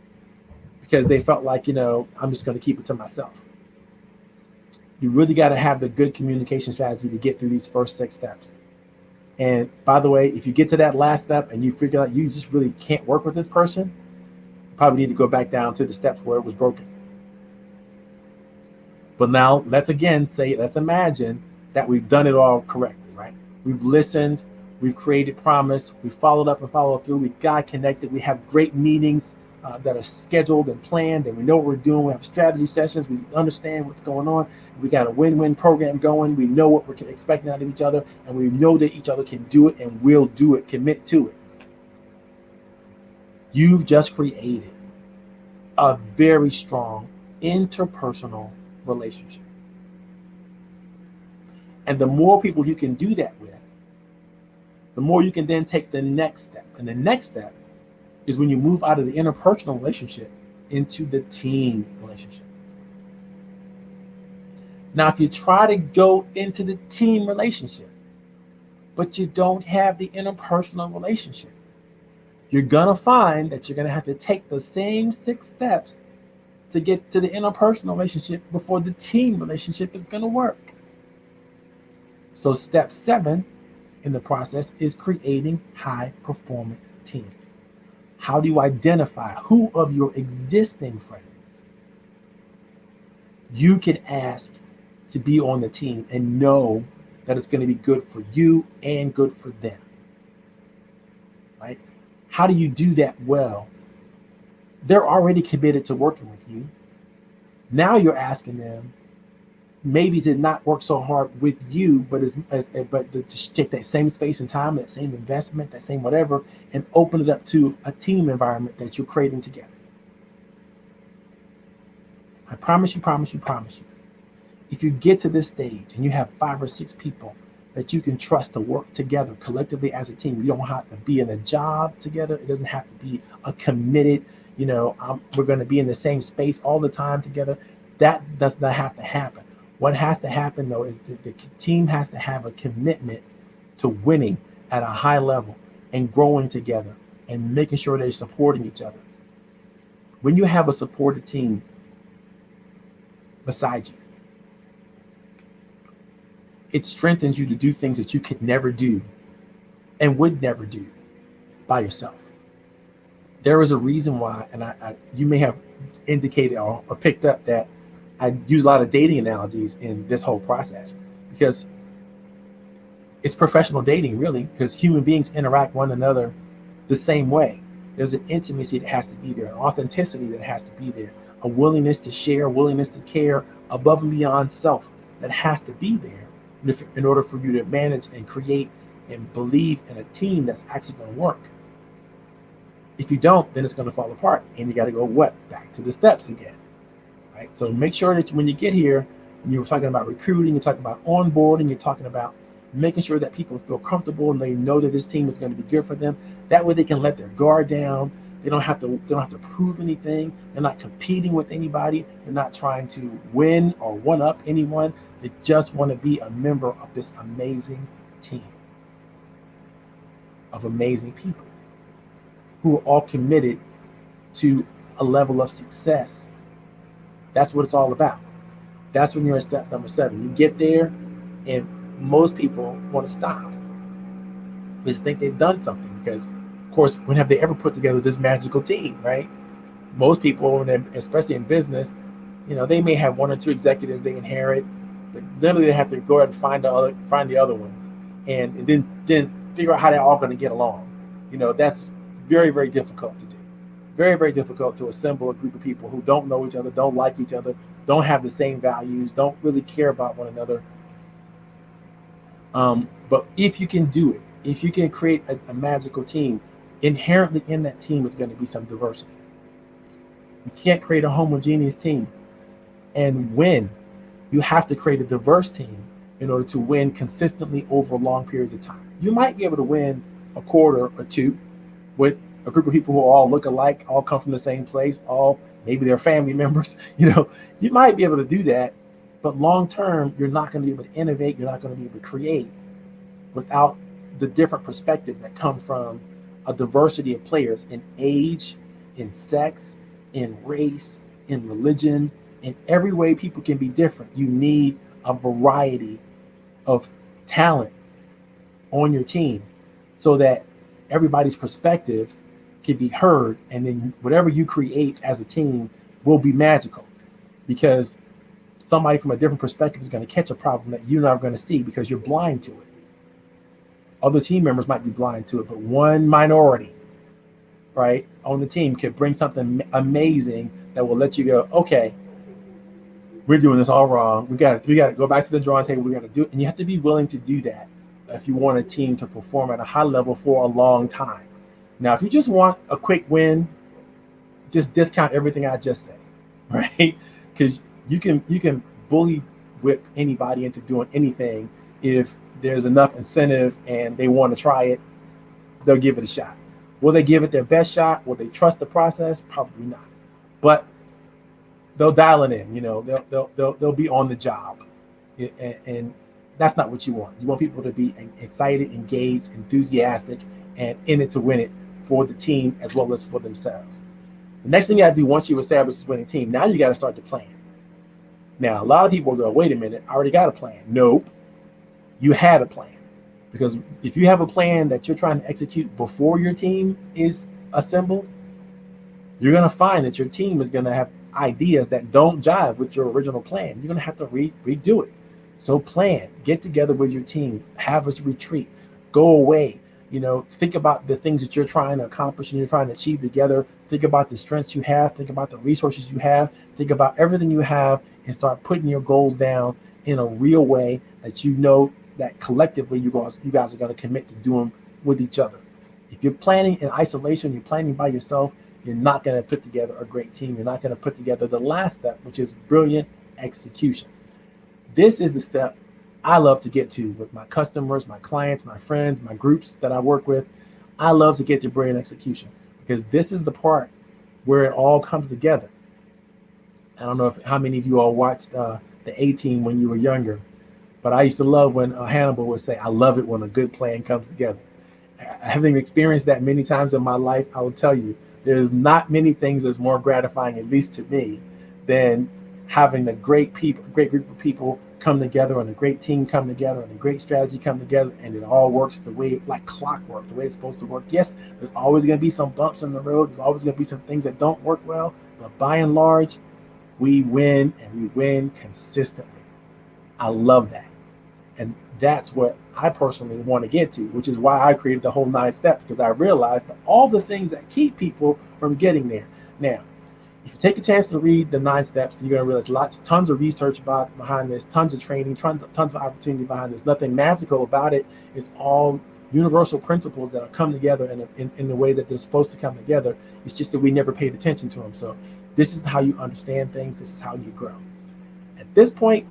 [SPEAKER 1] because they felt like, I'm just going to keep it to myself. You really got to have the good communication strategy to get through these first 6 steps. And by the way, if you get to that last step and you figure out you just really can't work with this person, you probably need to go back down to the steps where it was broken. But now let's imagine that we've done it all correctly, right? We've listened, we've created promise, we followed up and followed through, we got connected, we have great meetings that are scheduled and planned, and we know what we're doing. We have strategy sessions, we understand what's going on, we got a win-win program going, we know what we're expecting out of each other, and we know that each other can do it and will do it, commit to it. You've just created a very strong interpersonal relationship. And the more people you can do that with, the more you can then take the next step. And the next step is when you move out of the interpersonal relationship into the team relationship. Now, if you try to go into the team relationship, but you don't have the interpersonal relationship, you're going to find that you're going to have to take the same 6 steps to get to the interpersonal relationship before the team relationship is going to work. So step 7 in the process is creating high performance teams. How do you identify who of your existing friends you can ask to be on the team and know that it's going to be good for you and good for them, right? How do you do that well? They're already committed to working with you. Now you're asking them maybe to not work so hard with you, but to take that same space and time, that same investment, that same whatever, and open it up to a team environment that you're creating together. I promise you, if you get to this stage and you have 5 or 6 people that you can trust to work together collectively as a team, you don't have to be in a job together. It doesn't have to be a committed, we're going to be in the same space all the time together. That does not have to happen. What has to happen, though, is that the team has to have a commitment to winning at a high level and growing together and making sure they're supporting each other. When you have a supported team beside you, it strengthens you to do things that you could never do and would never do by yourself. There is a reason why, and you may have indicated or picked up that I use a lot of dating analogies in this whole process, because it's professional dating, really, because human beings interact one another the same way. There's an intimacy that has to be there, an authenticity that has to be there, a willingness to share, willingness to care above and beyond self that has to be there in order for you to manage and create and believe in a team that's actually going to work. If you don't, then it's going to fall apart, and you got to go what? Back to the steps again, right? So make sure that when you get here, when you're talking about recruiting, you're talking about onboarding, you're talking about making sure that people feel comfortable and they know that this team is going to be good for them. That way they can let their guard down. They don't have to prove anything. They're not competing with anybody. They're not trying to win or one up anyone. They just want to be a member of this amazing team of amazing people who are all committed to a level of success. That's what it's all about. That's when you're at step number 7. You get there, and most people want to stop. They just think they've done something because, of course, when have they ever put together this magical team, right? Most people, especially in business, they may have 1 or 2 executives they inherit, but literally they have to go ahead and find the other ones, and then figure out how they're all going to get along. That's very, very difficult to do. Very, very difficult to assemble a group of people who don't know each other, don't like each other, don't have the same values, don't really care about one another. But if you can do it, if you can create a magical team, inherently in that team is going to be some diversity. You can't create a homogeneous team and win. You have to create a diverse team in order to win consistently over long periods of time. You might be able to win a quarter or two with a group of people who all look alike, all come from the same place, all maybe they're family members. You might be able to do that, but long term, you're not going to be able to innovate. You're not going to be able to create without the different perspectives that come from a diversity of players in age, in sex, in race, in religion, in every way people can be different. You need a variety of talent on your team so that everybody's perspective can be heard, and then whatever you create as a team will be magical, because somebody from a different perspective is going to catch a problem that you're not going to see because you're blind to it. Other team members might be blind to it, but one minority, right, on the team could bring something amazing that will let you go, okay, we're doing this all wrong. We got to go back to the drawing table. We got to do it, and you have to be willing to do that if you want a team to perform at a high level for a long time. Now, if you just want a quick win, just discount everything I just said, right? Because you can bully whip anybody into doing anything if there's enough incentive and they want to try it. They'll give it a shot. Will they give it their best shot? Will they trust the process? Probably not. But they'll dial it in. They'll be on the job, and that's not what you want. You want people to be excited, engaged, enthusiastic, and in it to win it for the team as well as for themselves. The next thing you got to do once you establish this winning team, now you got to start to plan. Now, a lot of people go, wait a minute, I already got a plan. Nope, you had a plan. Because if you have a plan that you're trying to execute before your team is assembled, you're going to find that your team is going to have ideas that don't jive with your original plan. You're going to have to redo it. So plan, get together with your team, have a retreat, go away, think about the things that you're trying to accomplish and you're trying to achieve together. Think about the strengths you have, think about the resources you have, think about everything you have, and start putting your goals down in a real way that that collectively you guys are going to commit to doing with each other. If you're planning in isolation, you're planning by yourself, you're not going to put together a great team. You're not going to put together the last step, which is brilliant execution. This is the step I love to get to with my customers, my clients, my friends, my groups that I work with. I love to get to brilliant execution because this is the part where it all comes together. I don't know how many of you all watched the A-Team when you were younger, but I used to love when Hannibal would say, I love it when a good plan comes together. Having experienced that many times in my life, I will tell you, there's not many things that's more gratifying, at least to me, than having a great group of people come together and a great team come together and a great strategy come together, and it all works the way, like clockwork, the way it's supposed to work. Yes, there's always going to be some bumps in the road. There's always going to be some things that don't work well, but by and large, we win, and we win consistently. I love that. And That's what I personally want to get to, which is why I created the whole 9 steps, because I realized that all the things that keep people from getting there. Now, if you take a chance to read the 9 steps, you're going to realize tons of research behind this, tons of training, tons of opportunity behind this. Nothing magical about it. It's all universal principles that are come together in the way that they're supposed to come together. It's just that we never paid attention to them. So this is how you understand things. This is how you grow. At this point,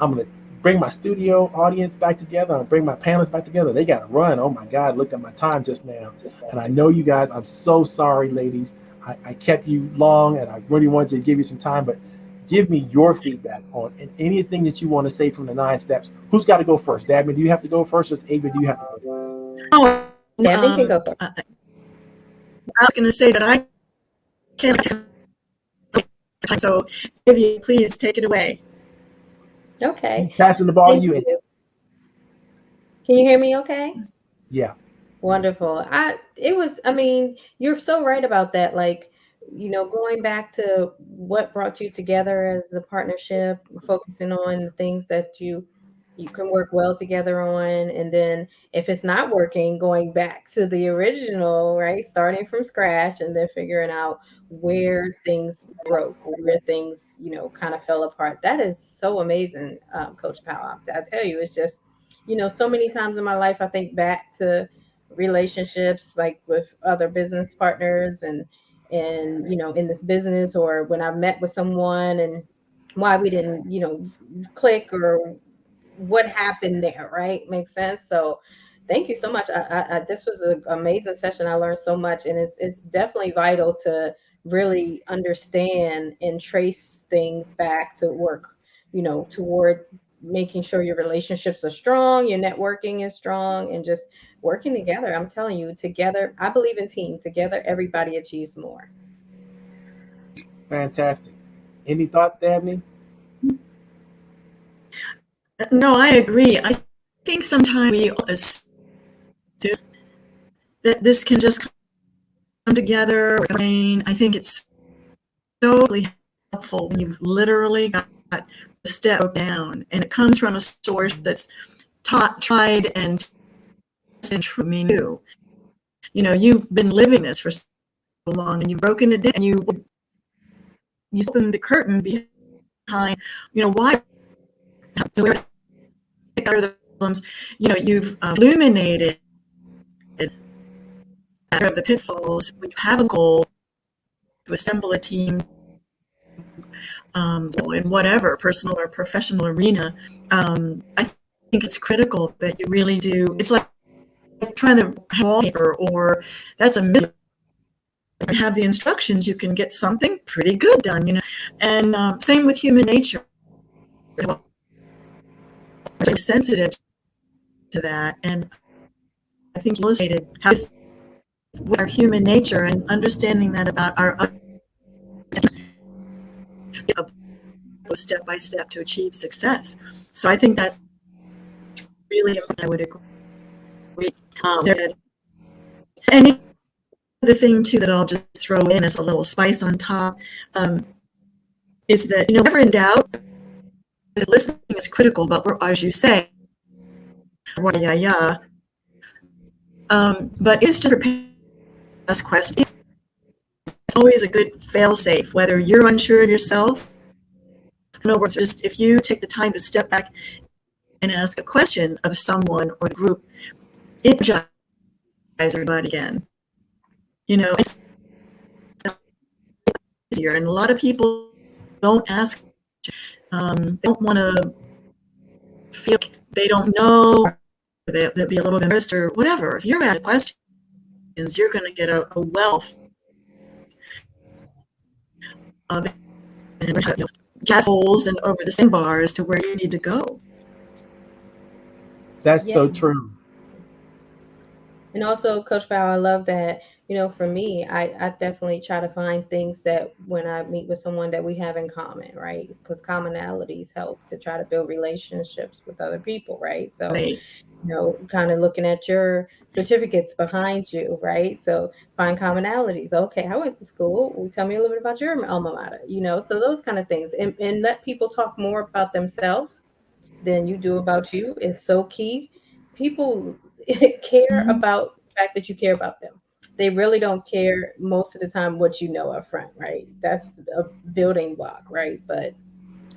[SPEAKER 1] I'm going to bring my studio audience back together and bring my panelists back together. They got to run. Oh my God, look at my time just now. And I know you guys, I'm so sorry, ladies. I kept you long and I really wanted to give you some time, but give me your feedback on anything that you want to say from the 9 steps. Who's got to go first? Dabney, do you have to go first, or Ava, do you have to go first?
[SPEAKER 3] Oh,
[SPEAKER 2] Dabney can go first.
[SPEAKER 3] I was going to say that I can't. So, if you please take it away.
[SPEAKER 2] Okay.
[SPEAKER 1] Passing the ball to
[SPEAKER 2] Thank
[SPEAKER 1] you.
[SPEAKER 2] you. Can you hear me okay?
[SPEAKER 1] Yeah.
[SPEAKER 2] Wonderful. I mean, you're so right about that. Like, going back to what brought you together as a partnership, focusing on the things that you can work well together on. And then if it's not working, going back to the original, right? Starting from scratch and then figuring out where things broke, where things, kind of fell apart. That is so amazing, Coach Powell. I tell you, it's just, so many times in my life, I think back to relationships like with other business partners and in this business, or when I met with someone and why we didn't click, or what happened there, right? Makes sense. So thank you so much. This was an amazing session. I learned so much, and it's definitely vital to really understand and trace things back to work, toward making sure your relationships are strong, your networking is strong, and just working together. I'm telling you, together, I believe in team. Together, everybody achieves more.
[SPEAKER 1] Fantastic. Any thoughts, Dabney?
[SPEAKER 3] No, I agree. I think sometimes we assume that this can just come together. I think it's so helpful when you've literally got a step down, and it comes from a source that's taught, tried, and true. I mean, you've been living this for so long, and you've broken it down, and you opened the curtain behind, why, where are the problems, you've illuminated the pitfalls. We have a goal to assemble a team in whatever personal or professional arena. I think it's critical that you really do. It's like trying to have wallpaper, or that's a million. Have the instructions, you can get something pretty good done, And same with human nature. I'm sensitive to that, and I think you illustrated how with our human nature and understanding that about our step by step to achieve success. So I think that's really, I would agree. And the thing too that I'll just throw in as a little spice on top is that, never in doubt, that listening is critical, but we're, as you say, but it's just ask questions. It's always a good fail-safe, whether you're unsure of yourself. In other words, just if you take the time to step back and ask a question of someone or a group, it energizes everybody again. It's easier, and a lot of people don't ask. They don't want to feel like they don't know. They'll be a little embarrassed or whatever. So you're asking questions, you're going to get a wealth of castles and over the sandbars to where you need to go.
[SPEAKER 1] That's so true.
[SPEAKER 2] And also, Coach Bow, I love that, for me, I definitely try to find things that when I meet with someone that we have in common, right? Because commonalities help to try to build relationships with other people, right? So,
[SPEAKER 3] Right.
[SPEAKER 2] Kind of looking at your certificates behind you, right? So find commonalities. Okay, I went to school. Well, tell me a little bit about your alma mater, so those kind of things. And let people talk more about themselves than you do about you is so key. People care
[SPEAKER 3] Mhm.
[SPEAKER 2] about the fact that you care about them. They really don't care most of the time what you know up front, right? That's a building block, right? But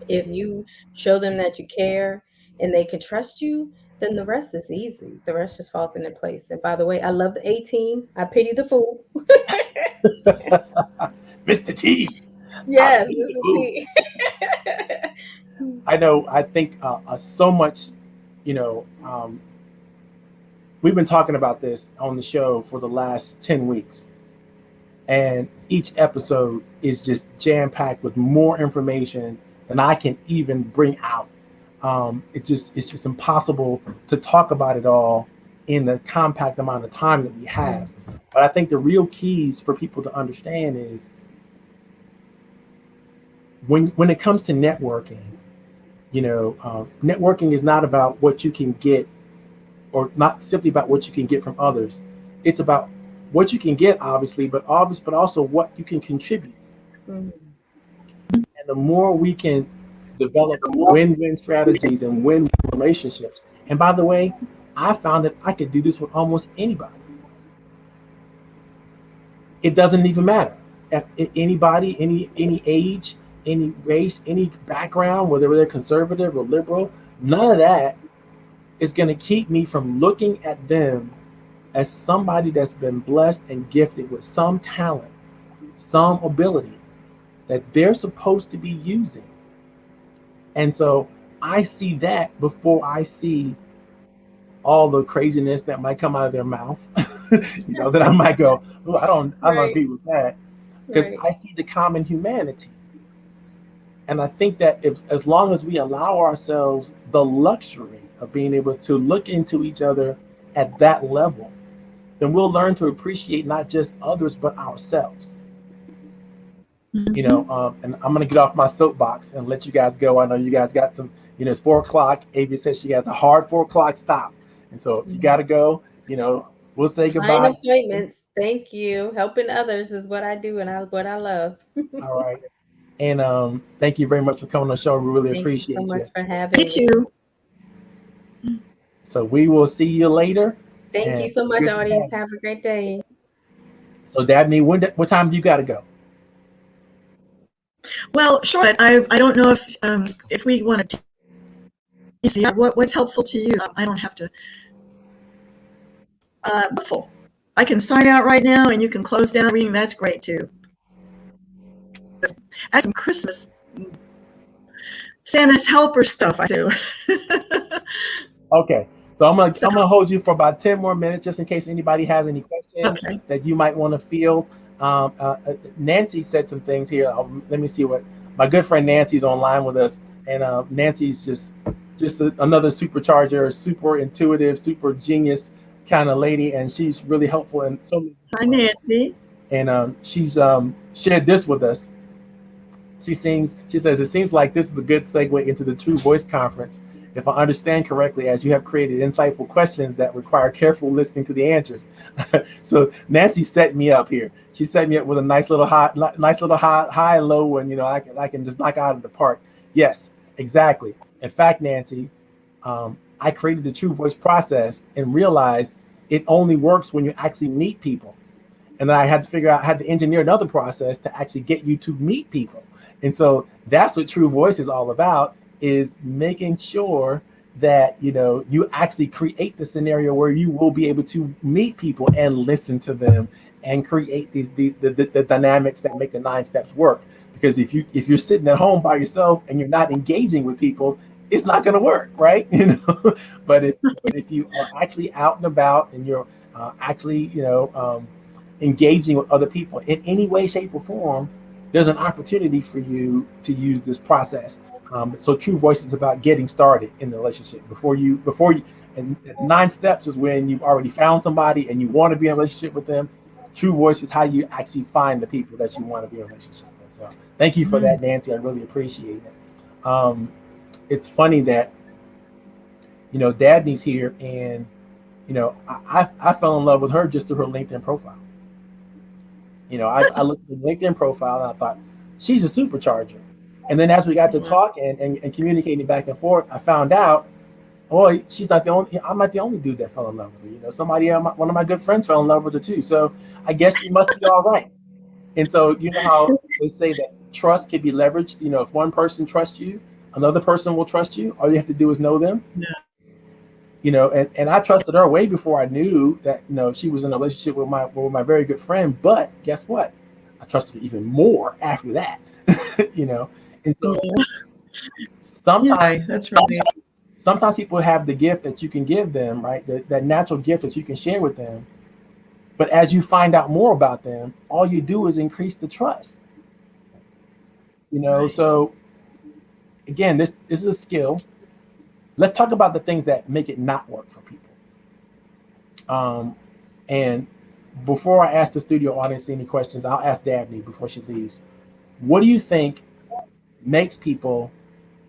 [SPEAKER 2] if you show them that you care and they can trust you, then the rest is easy. The rest just falls into place. And by the way, I love the 18. I pity the fool.
[SPEAKER 1] Mr. T, I
[SPEAKER 2] Yes,
[SPEAKER 1] feel
[SPEAKER 2] this
[SPEAKER 1] the
[SPEAKER 2] is
[SPEAKER 1] move.
[SPEAKER 2] the
[SPEAKER 1] I know. I think so much. We've been talking about this on the show for the last 10 weeks, and each episode is just jam packed with more information than I can even bring out. It's just impossible to talk about it all in the compact amount of time that we have. But I think the real keys for people to understand is when it comes to networking. Networking is not about what you can get, or not simply about what you can get from others. It's about what you can get, obviously, but also what you can contribute.
[SPEAKER 2] Mhm.
[SPEAKER 1] And the more we can develop win-win strategies and win relationships. And by the way, I found that I could do this with almost anybody. It doesn't even matter. Anybody, any age, any race, any background, whether they're conservative or liberal, none of that is going to keep me from looking at them as somebody that's been blessed and gifted with some talent, some ability that they're supposed to be using. And so I see that before I see all the craziness that might come out of their mouth. That I might go, oh, I don't
[SPEAKER 2] Right,
[SPEAKER 1] agree with that, because
[SPEAKER 2] right.
[SPEAKER 1] I see the common humanity. And I think that if, as long as we allow ourselves the luxury of being able to look into each other at that level, then we'll learn to appreciate not just others but ourselves.
[SPEAKER 3] Mhm.
[SPEAKER 1] And I'm gonna get off my soapbox and let you guys go. I know you guys got some. It's 4 o'clock. Avia says she has a hard 4 o'clock stop, and so if you
[SPEAKER 2] Mhm.
[SPEAKER 1] gotta go, we'll say
[SPEAKER 2] Client
[SPEAKER 1] goodbye.
[SPEAKER 2] appointments. Thank you. Helping others is what I do and what I love.
[SPEAKER 1] All right, and thank you very much for coming on the show. We really
[SPEAKER 2] Thank you so
[SPEAKER 1] appreciate
[SPEAKER 2] much
[SPEAKER 1] you.
[SPEAKER 2] for
[SPEAKER 3] Me
[SPEAKER 2] having me.
[SPEAKER 3] too.
[SPEAKER 1] So we will see you later,
[SPEAKER 2] Thank you
[SPEAKER 1] and
[SPEAKER 2] so much,
[SPEAKER 1] good to
[SPEAKER 2] audience.
[SPEAKER 1] have you.
[SPEAKER 2] Have a great day.
[SPEAKER 1] So Dabney, what time do you gotta go?
[SPEAKER 3] Well, sure. I don't know if we want to see what's helpful to you. I don't have to full. I can sign out right now, and you can close down reading. That's great too. I have some Christmas Santa's helper stuff I do.
[SPEAKER 1] Okay. So I'm gonna
[SPEAKER 3] So,
[SPEAKER 1] I'm gonna hold you for about 10 more minutes, just in case anybody has any questions
[SPEAKER 3] okay.
[SPEAKER 1] that you might want to field. Nancy said some things here. Let me see what my good friend Nancy's online with us, and Nancy's just another supercharger, super intuitive, super genius kind of lady, and she's really helpful in so many
[SPEAKER 3] Hi,
[SPEAKER 1] ways.
[SPEAKER 3] Nancy.
[SPEAKER 1] And she's shared this with us. She says, it seems like this is a good segue into the True Voice Conference. If I understand correctly, as you have created insightful questions that require careful listening to the answers. So Nancy set me up here. She set me up with a nice little high and low one. I can just knock out of the park. Yes, exactly. In fact, Nancy, I created the True Voice process and realized it only works when you actually meet people. And then I had to figure out, I had to engineer another process to actually get you to meet people. And so that's what True Voice is all about, is making sure that you actually create the scenario where you will be able to meet people and listen to them and create the dynamics that make the 9 steps work. Because if you're sitting at home by yourself and you're not engaging with people, it's not going to work, right? But if you are actually out and about and you're actually engaging with other people in any way, shape, or form, there's an opportunity for you to use this process. So True Voice is about getting started in the relationship before you. And 9 steps is when you've already found somebody and you want to be in a relationship with them. True Voice is how you actually find the people that you want to be in a relationship with. So thank you for
[SPEAKER 3] Mm.
[SPEAKER 1] that, Nancy. I really appreciate it. It's funny that Dabney's here, and I fell in love with her just through her LinkedIn profile. I looked at the LinkedIn profile and I thought, she's a supercharger. And then as we got to
[SPEAKER 3] Mhm.
[SPEAKER 1] talking and communicating back and forth, I found out, oh, she's not the only. I'm not the only dude that fell in love with her. Somebody, one of my good friends, fell in love with her too. So I guess we must be all right. And so you know how they say that trust can be leveraged. If one person trusts you, another person will trust you. All you have to do is know them.
[SPEAKER 3] Yeah.
[SPEAKER 1] And I trusted her way before I knew that she was in a relationship with my very good friend. But guess what? I trusted her even more after that. you know, and so
[SPEAKER 3] Yeah.
[SPEAKER 1] sometimes
[SPEAKER 3] Yeah, that's right.
[SPEAKER 1] sometimes people have the gift that you can give them, right? That natural gift that you can share with them. But as you find out more about them, all you do is increase the trust.
[SPEAKER 3] Right.
[SPEAKER 1] So again, this is a skill. Let's talk about the things that make it not work for people. And before I ask the studio audience any questions, I'll ask Dabney before she leaves. What do you think makes people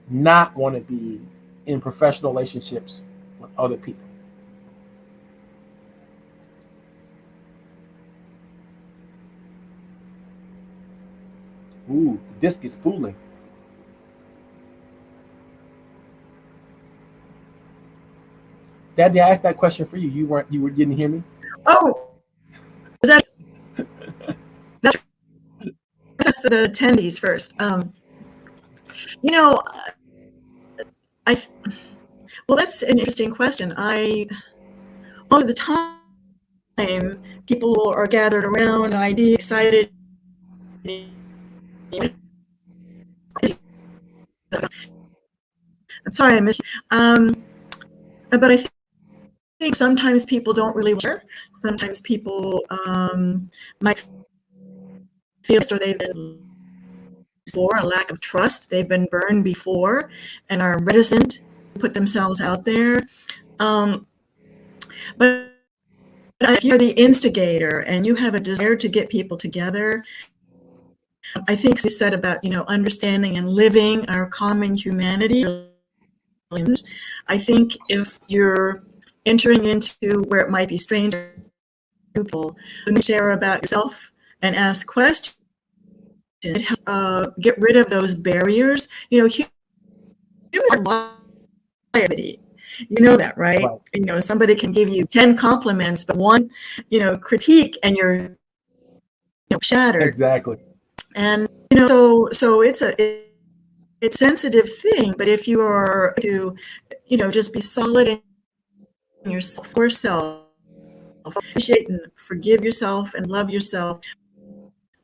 [SPEAKER 1] not want to be in professional relationships with other people? Ooh, the disc is spooling. Daddy, I asked that question for you. You didn't hear me?
[SPEAKER 3] Oh, was that's the attendees first. You know, I well, that's an interesting question. All the time, people are gathered around, ID excited. I'm sorry I missed you. But I think sometimes people don't really share. Sometimes people might feel or they've been for a lack of trust. They've been burned before and are reticent to put themselves out there. Um, but if you're the instigator and you have a desire to get people together, I think you said about understanding and living our common humanity. I think if you're entering into where it might be strange people, share about yourself and ask questions. Get rid of those barriers. Human biology. You know that, right?
[SPEAKER 1] Right.
[SPEAKER 3] Somebody can give you 10 compliments, but one, critique, and you're shattered.
[SPEAKER 1] Exactly.
[SPEAKER 3] And so it's a sensitive thing. But if you are to, just be solid in yourself, for self, appreciate and forgive yourself and love yourself,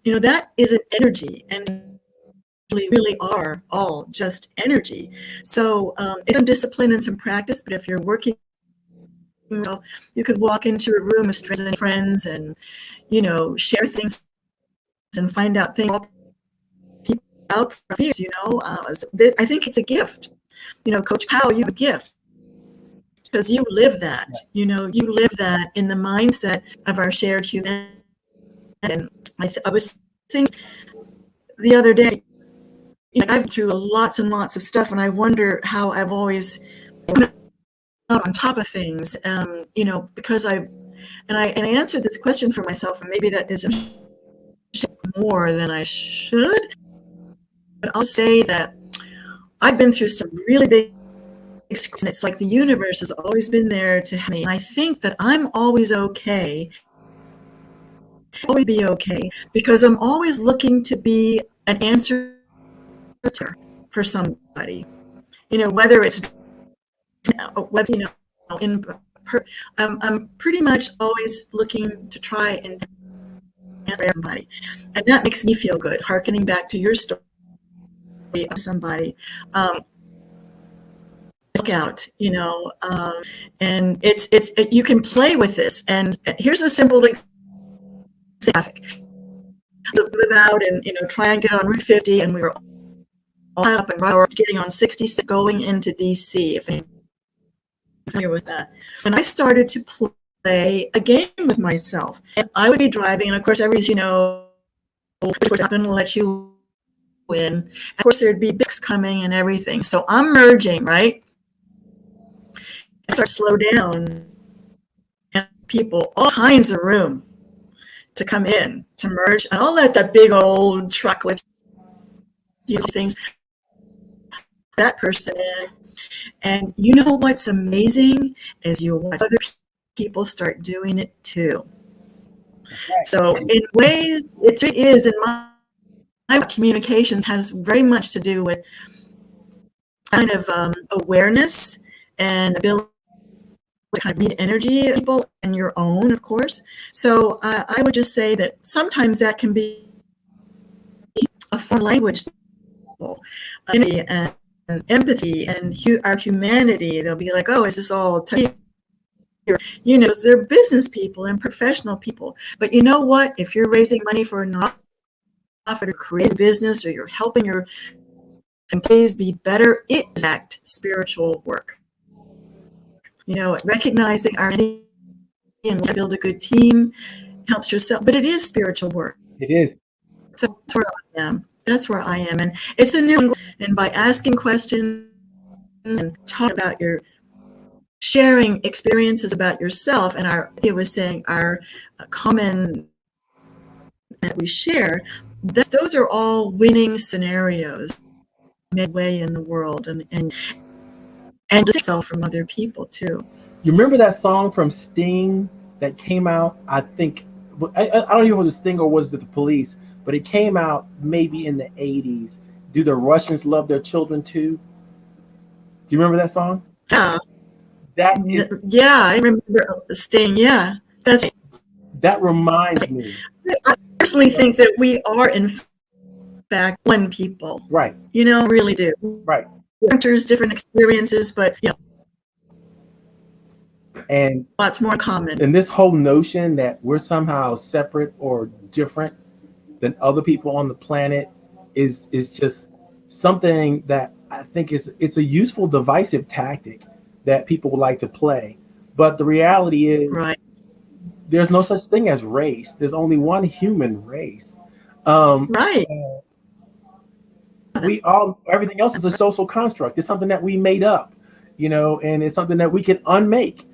[SPEAKER 3] that is an energy, and we really are all just energy. So it's some discipline and some practice. But if you're working, you could walk into a room of strangers and friends and share things and find out things out for years. I think it's a gift. Coach Powell, you have a gift because you live that. You live that in the mindset of our shared humanity. And I was thinking the other day, I've been through lots and lots of stuff, and I wonder how I've always been on top of things. Because I answered this question for myself, and maybe that is more than I should. But I'll say that I've been through some really big, and it's like the universe has always been there to help me. And I think that I'm always okay, always be okay, because I'm always looking to be an answer for somebody. Whether it's in I'm pretty much always looking to try and answer everybody, and that makes me feel good. Harkening back to your story of somebody, look out, and you can play with this. And here's a simple example: live out and try and get on Route 50, and we were all up and getting on 66 going into DC. If you're familiar with that, and I started to play a game with myself, and I would be driving, and of course, everybody's not going to let you win. Of course, there'd be bigs coming and everything. So I'm merging, right? I start to slow down, and people, all kinds of room to come in, to merge. And I'll let that big old truck with things that person in. And you know what's amazing is you watch other people start doing it too.
[SPEAKER 1] Right.
[SPEAKER 3] So in ways, it really is, in my communication has very much to do with kind of awareness and ability to kind of read energy of people and your own, of course. So I would just say that sometimes that can be a foreign language to people. And empathy and our humanity. They'll be like, oh, is this all touchy? You know, they're business people and professional people. But you know what? If you're raising money for a nonprofit or create a business, or you're helping your employees be better, it's exact spiritual work. You know, recognizing our and build a good team helps yourself, but it is spiritual work.
[SPEAKER 1] It is.
[SPEAKER 3] So that's where I am. That's where I am. And it's a new, and by asking questions and talking about your sharing experiences about yourself, and it was saying our common that we share, those are all winning scenarios midway in the world, and yourself from other people too.
[SPEAKER 1] You remember that song from Sting that came out? I think I don't even know if it was Sting or was it the Police, but it came out maybe in the '80s. Do the Russians love their children too? Do you remember that song?
[SPEAKER 3] Yeah,
[SPEAKER 1] That is,
[SPEAKER 3] yeah, I remember Sting. Yeah,
[SPEAKER 1] that reminds me.
[SPEAKER 3] I personally think that we are in fact one people.
[SPEAKER 1] Right.
[SPEAKER 3] You know, really do.
[SPEAKER 1] Right.
[SPEAKER 3] Different experiences, but you know,
[SPEAKER 1] and
[SPEAKER 3] lots more common.
[SPEAKER 1] And this whole notion that we're somehow separate or different than other people on the planet is just something that I think it's a useful divisive tactic that people would like to play. But the reality is,
[SPEAKER 3] right,
[SPEAKER 1] there's no such thing as race. There's only one human race.
[SPEAKER 3] Right.
[SPEAKER 1] We all everything else is a social construct. It's something that we made up, and it's something that we can unmake,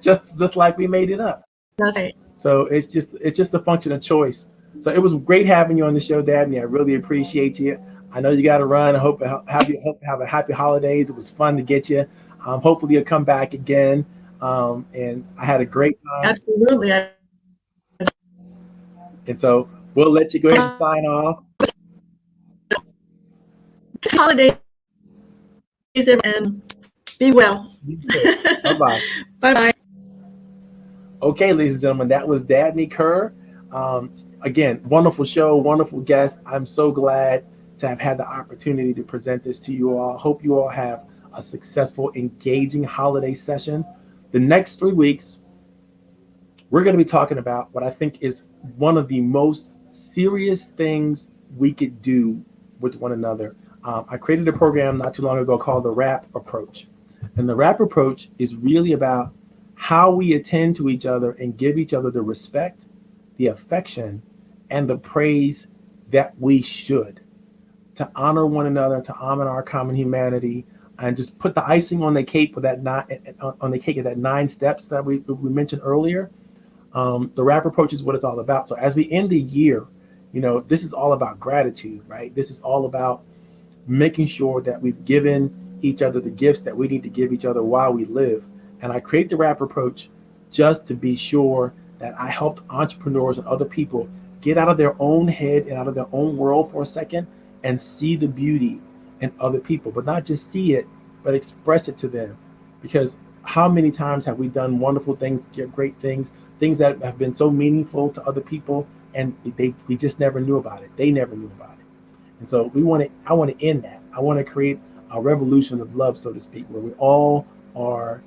[SPEAKER 1] just like we made it up.
[SPEAKER 3] That's right.
[SPEAKER 1] So it's just a function of choice. So it was great having you on the show, Dabney. I really appreciate you. I know you got to run. I hope hope have a happy holidays. It was fun to get you. Hopefully you'll come back again. And I had a great time.
[SPEAKER 3] Absolutely.
[SPEAKER 1] And so we'll let you go ahead and sign off.
[SPEAKER 3] Holidays and be well.
[SPEAKER 1] Bye-bye.
[SPEAKER 3] Bye-bye.
[SPEAKER 1] Okay, ladies and gentlemen, that was Dabney Kern. Again, wonderful show, wonderful guest. I'm so glad to have had the opportunity to present this to you all. Hope you all have a successful, engaging holiday session. The next 3 weeks, we're going to be talking about what I think is one of the most serious things we could do with one another. I created a program not too long ago called the RAP approach. And the RAP approach is really about how we attend to each other and give each other the respect, the affection, and the praise that we should, to honor one another, to honor our common humanity, and just put the icing on the cake for that on the cake of that 9 steps that we mentioned earlier. The RAP approach is what it's all about. So as we end the year, this is all about gratitude, right? This is all about making sure that we've given each other the gifts that we need to give each other while we live. And I create the RAP approach just to be sure that I helped entrepreneurs and other people get out of their own head and out of their own world for a second and see the beauty in other people, but not just see it, but express it to them. Because how many times have we done wonderful things, great things, things that have been so meaningful to other people, and we just never knew about it. They never knew about it. And so I want to end that. I want to create a revolution of love, so to speak, where we all are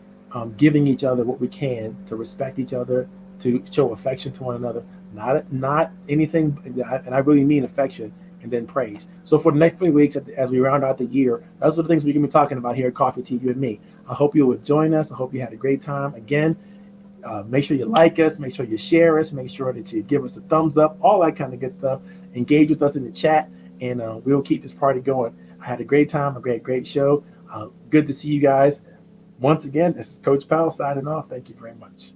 [SPEAKER 1] giving each other what we can to respect each other, to show affection to one another, not anything, and I really mean affection, and then praise. So for the next 3 weeks, as we round out the year, those are the things we're going to be talking about here at Coffee Tea, you and me. I hope you will join us. I hope you had a great time. Again, make sure you like us, make sure you share us, make sure that you give us a thumbs up, all that kind of good stuff. Engage with us in the chat, and we'll keep this party going. I had a great time, a great show. Good to see you guys. Once again, this is Coach Powell signing off. Thank you very much.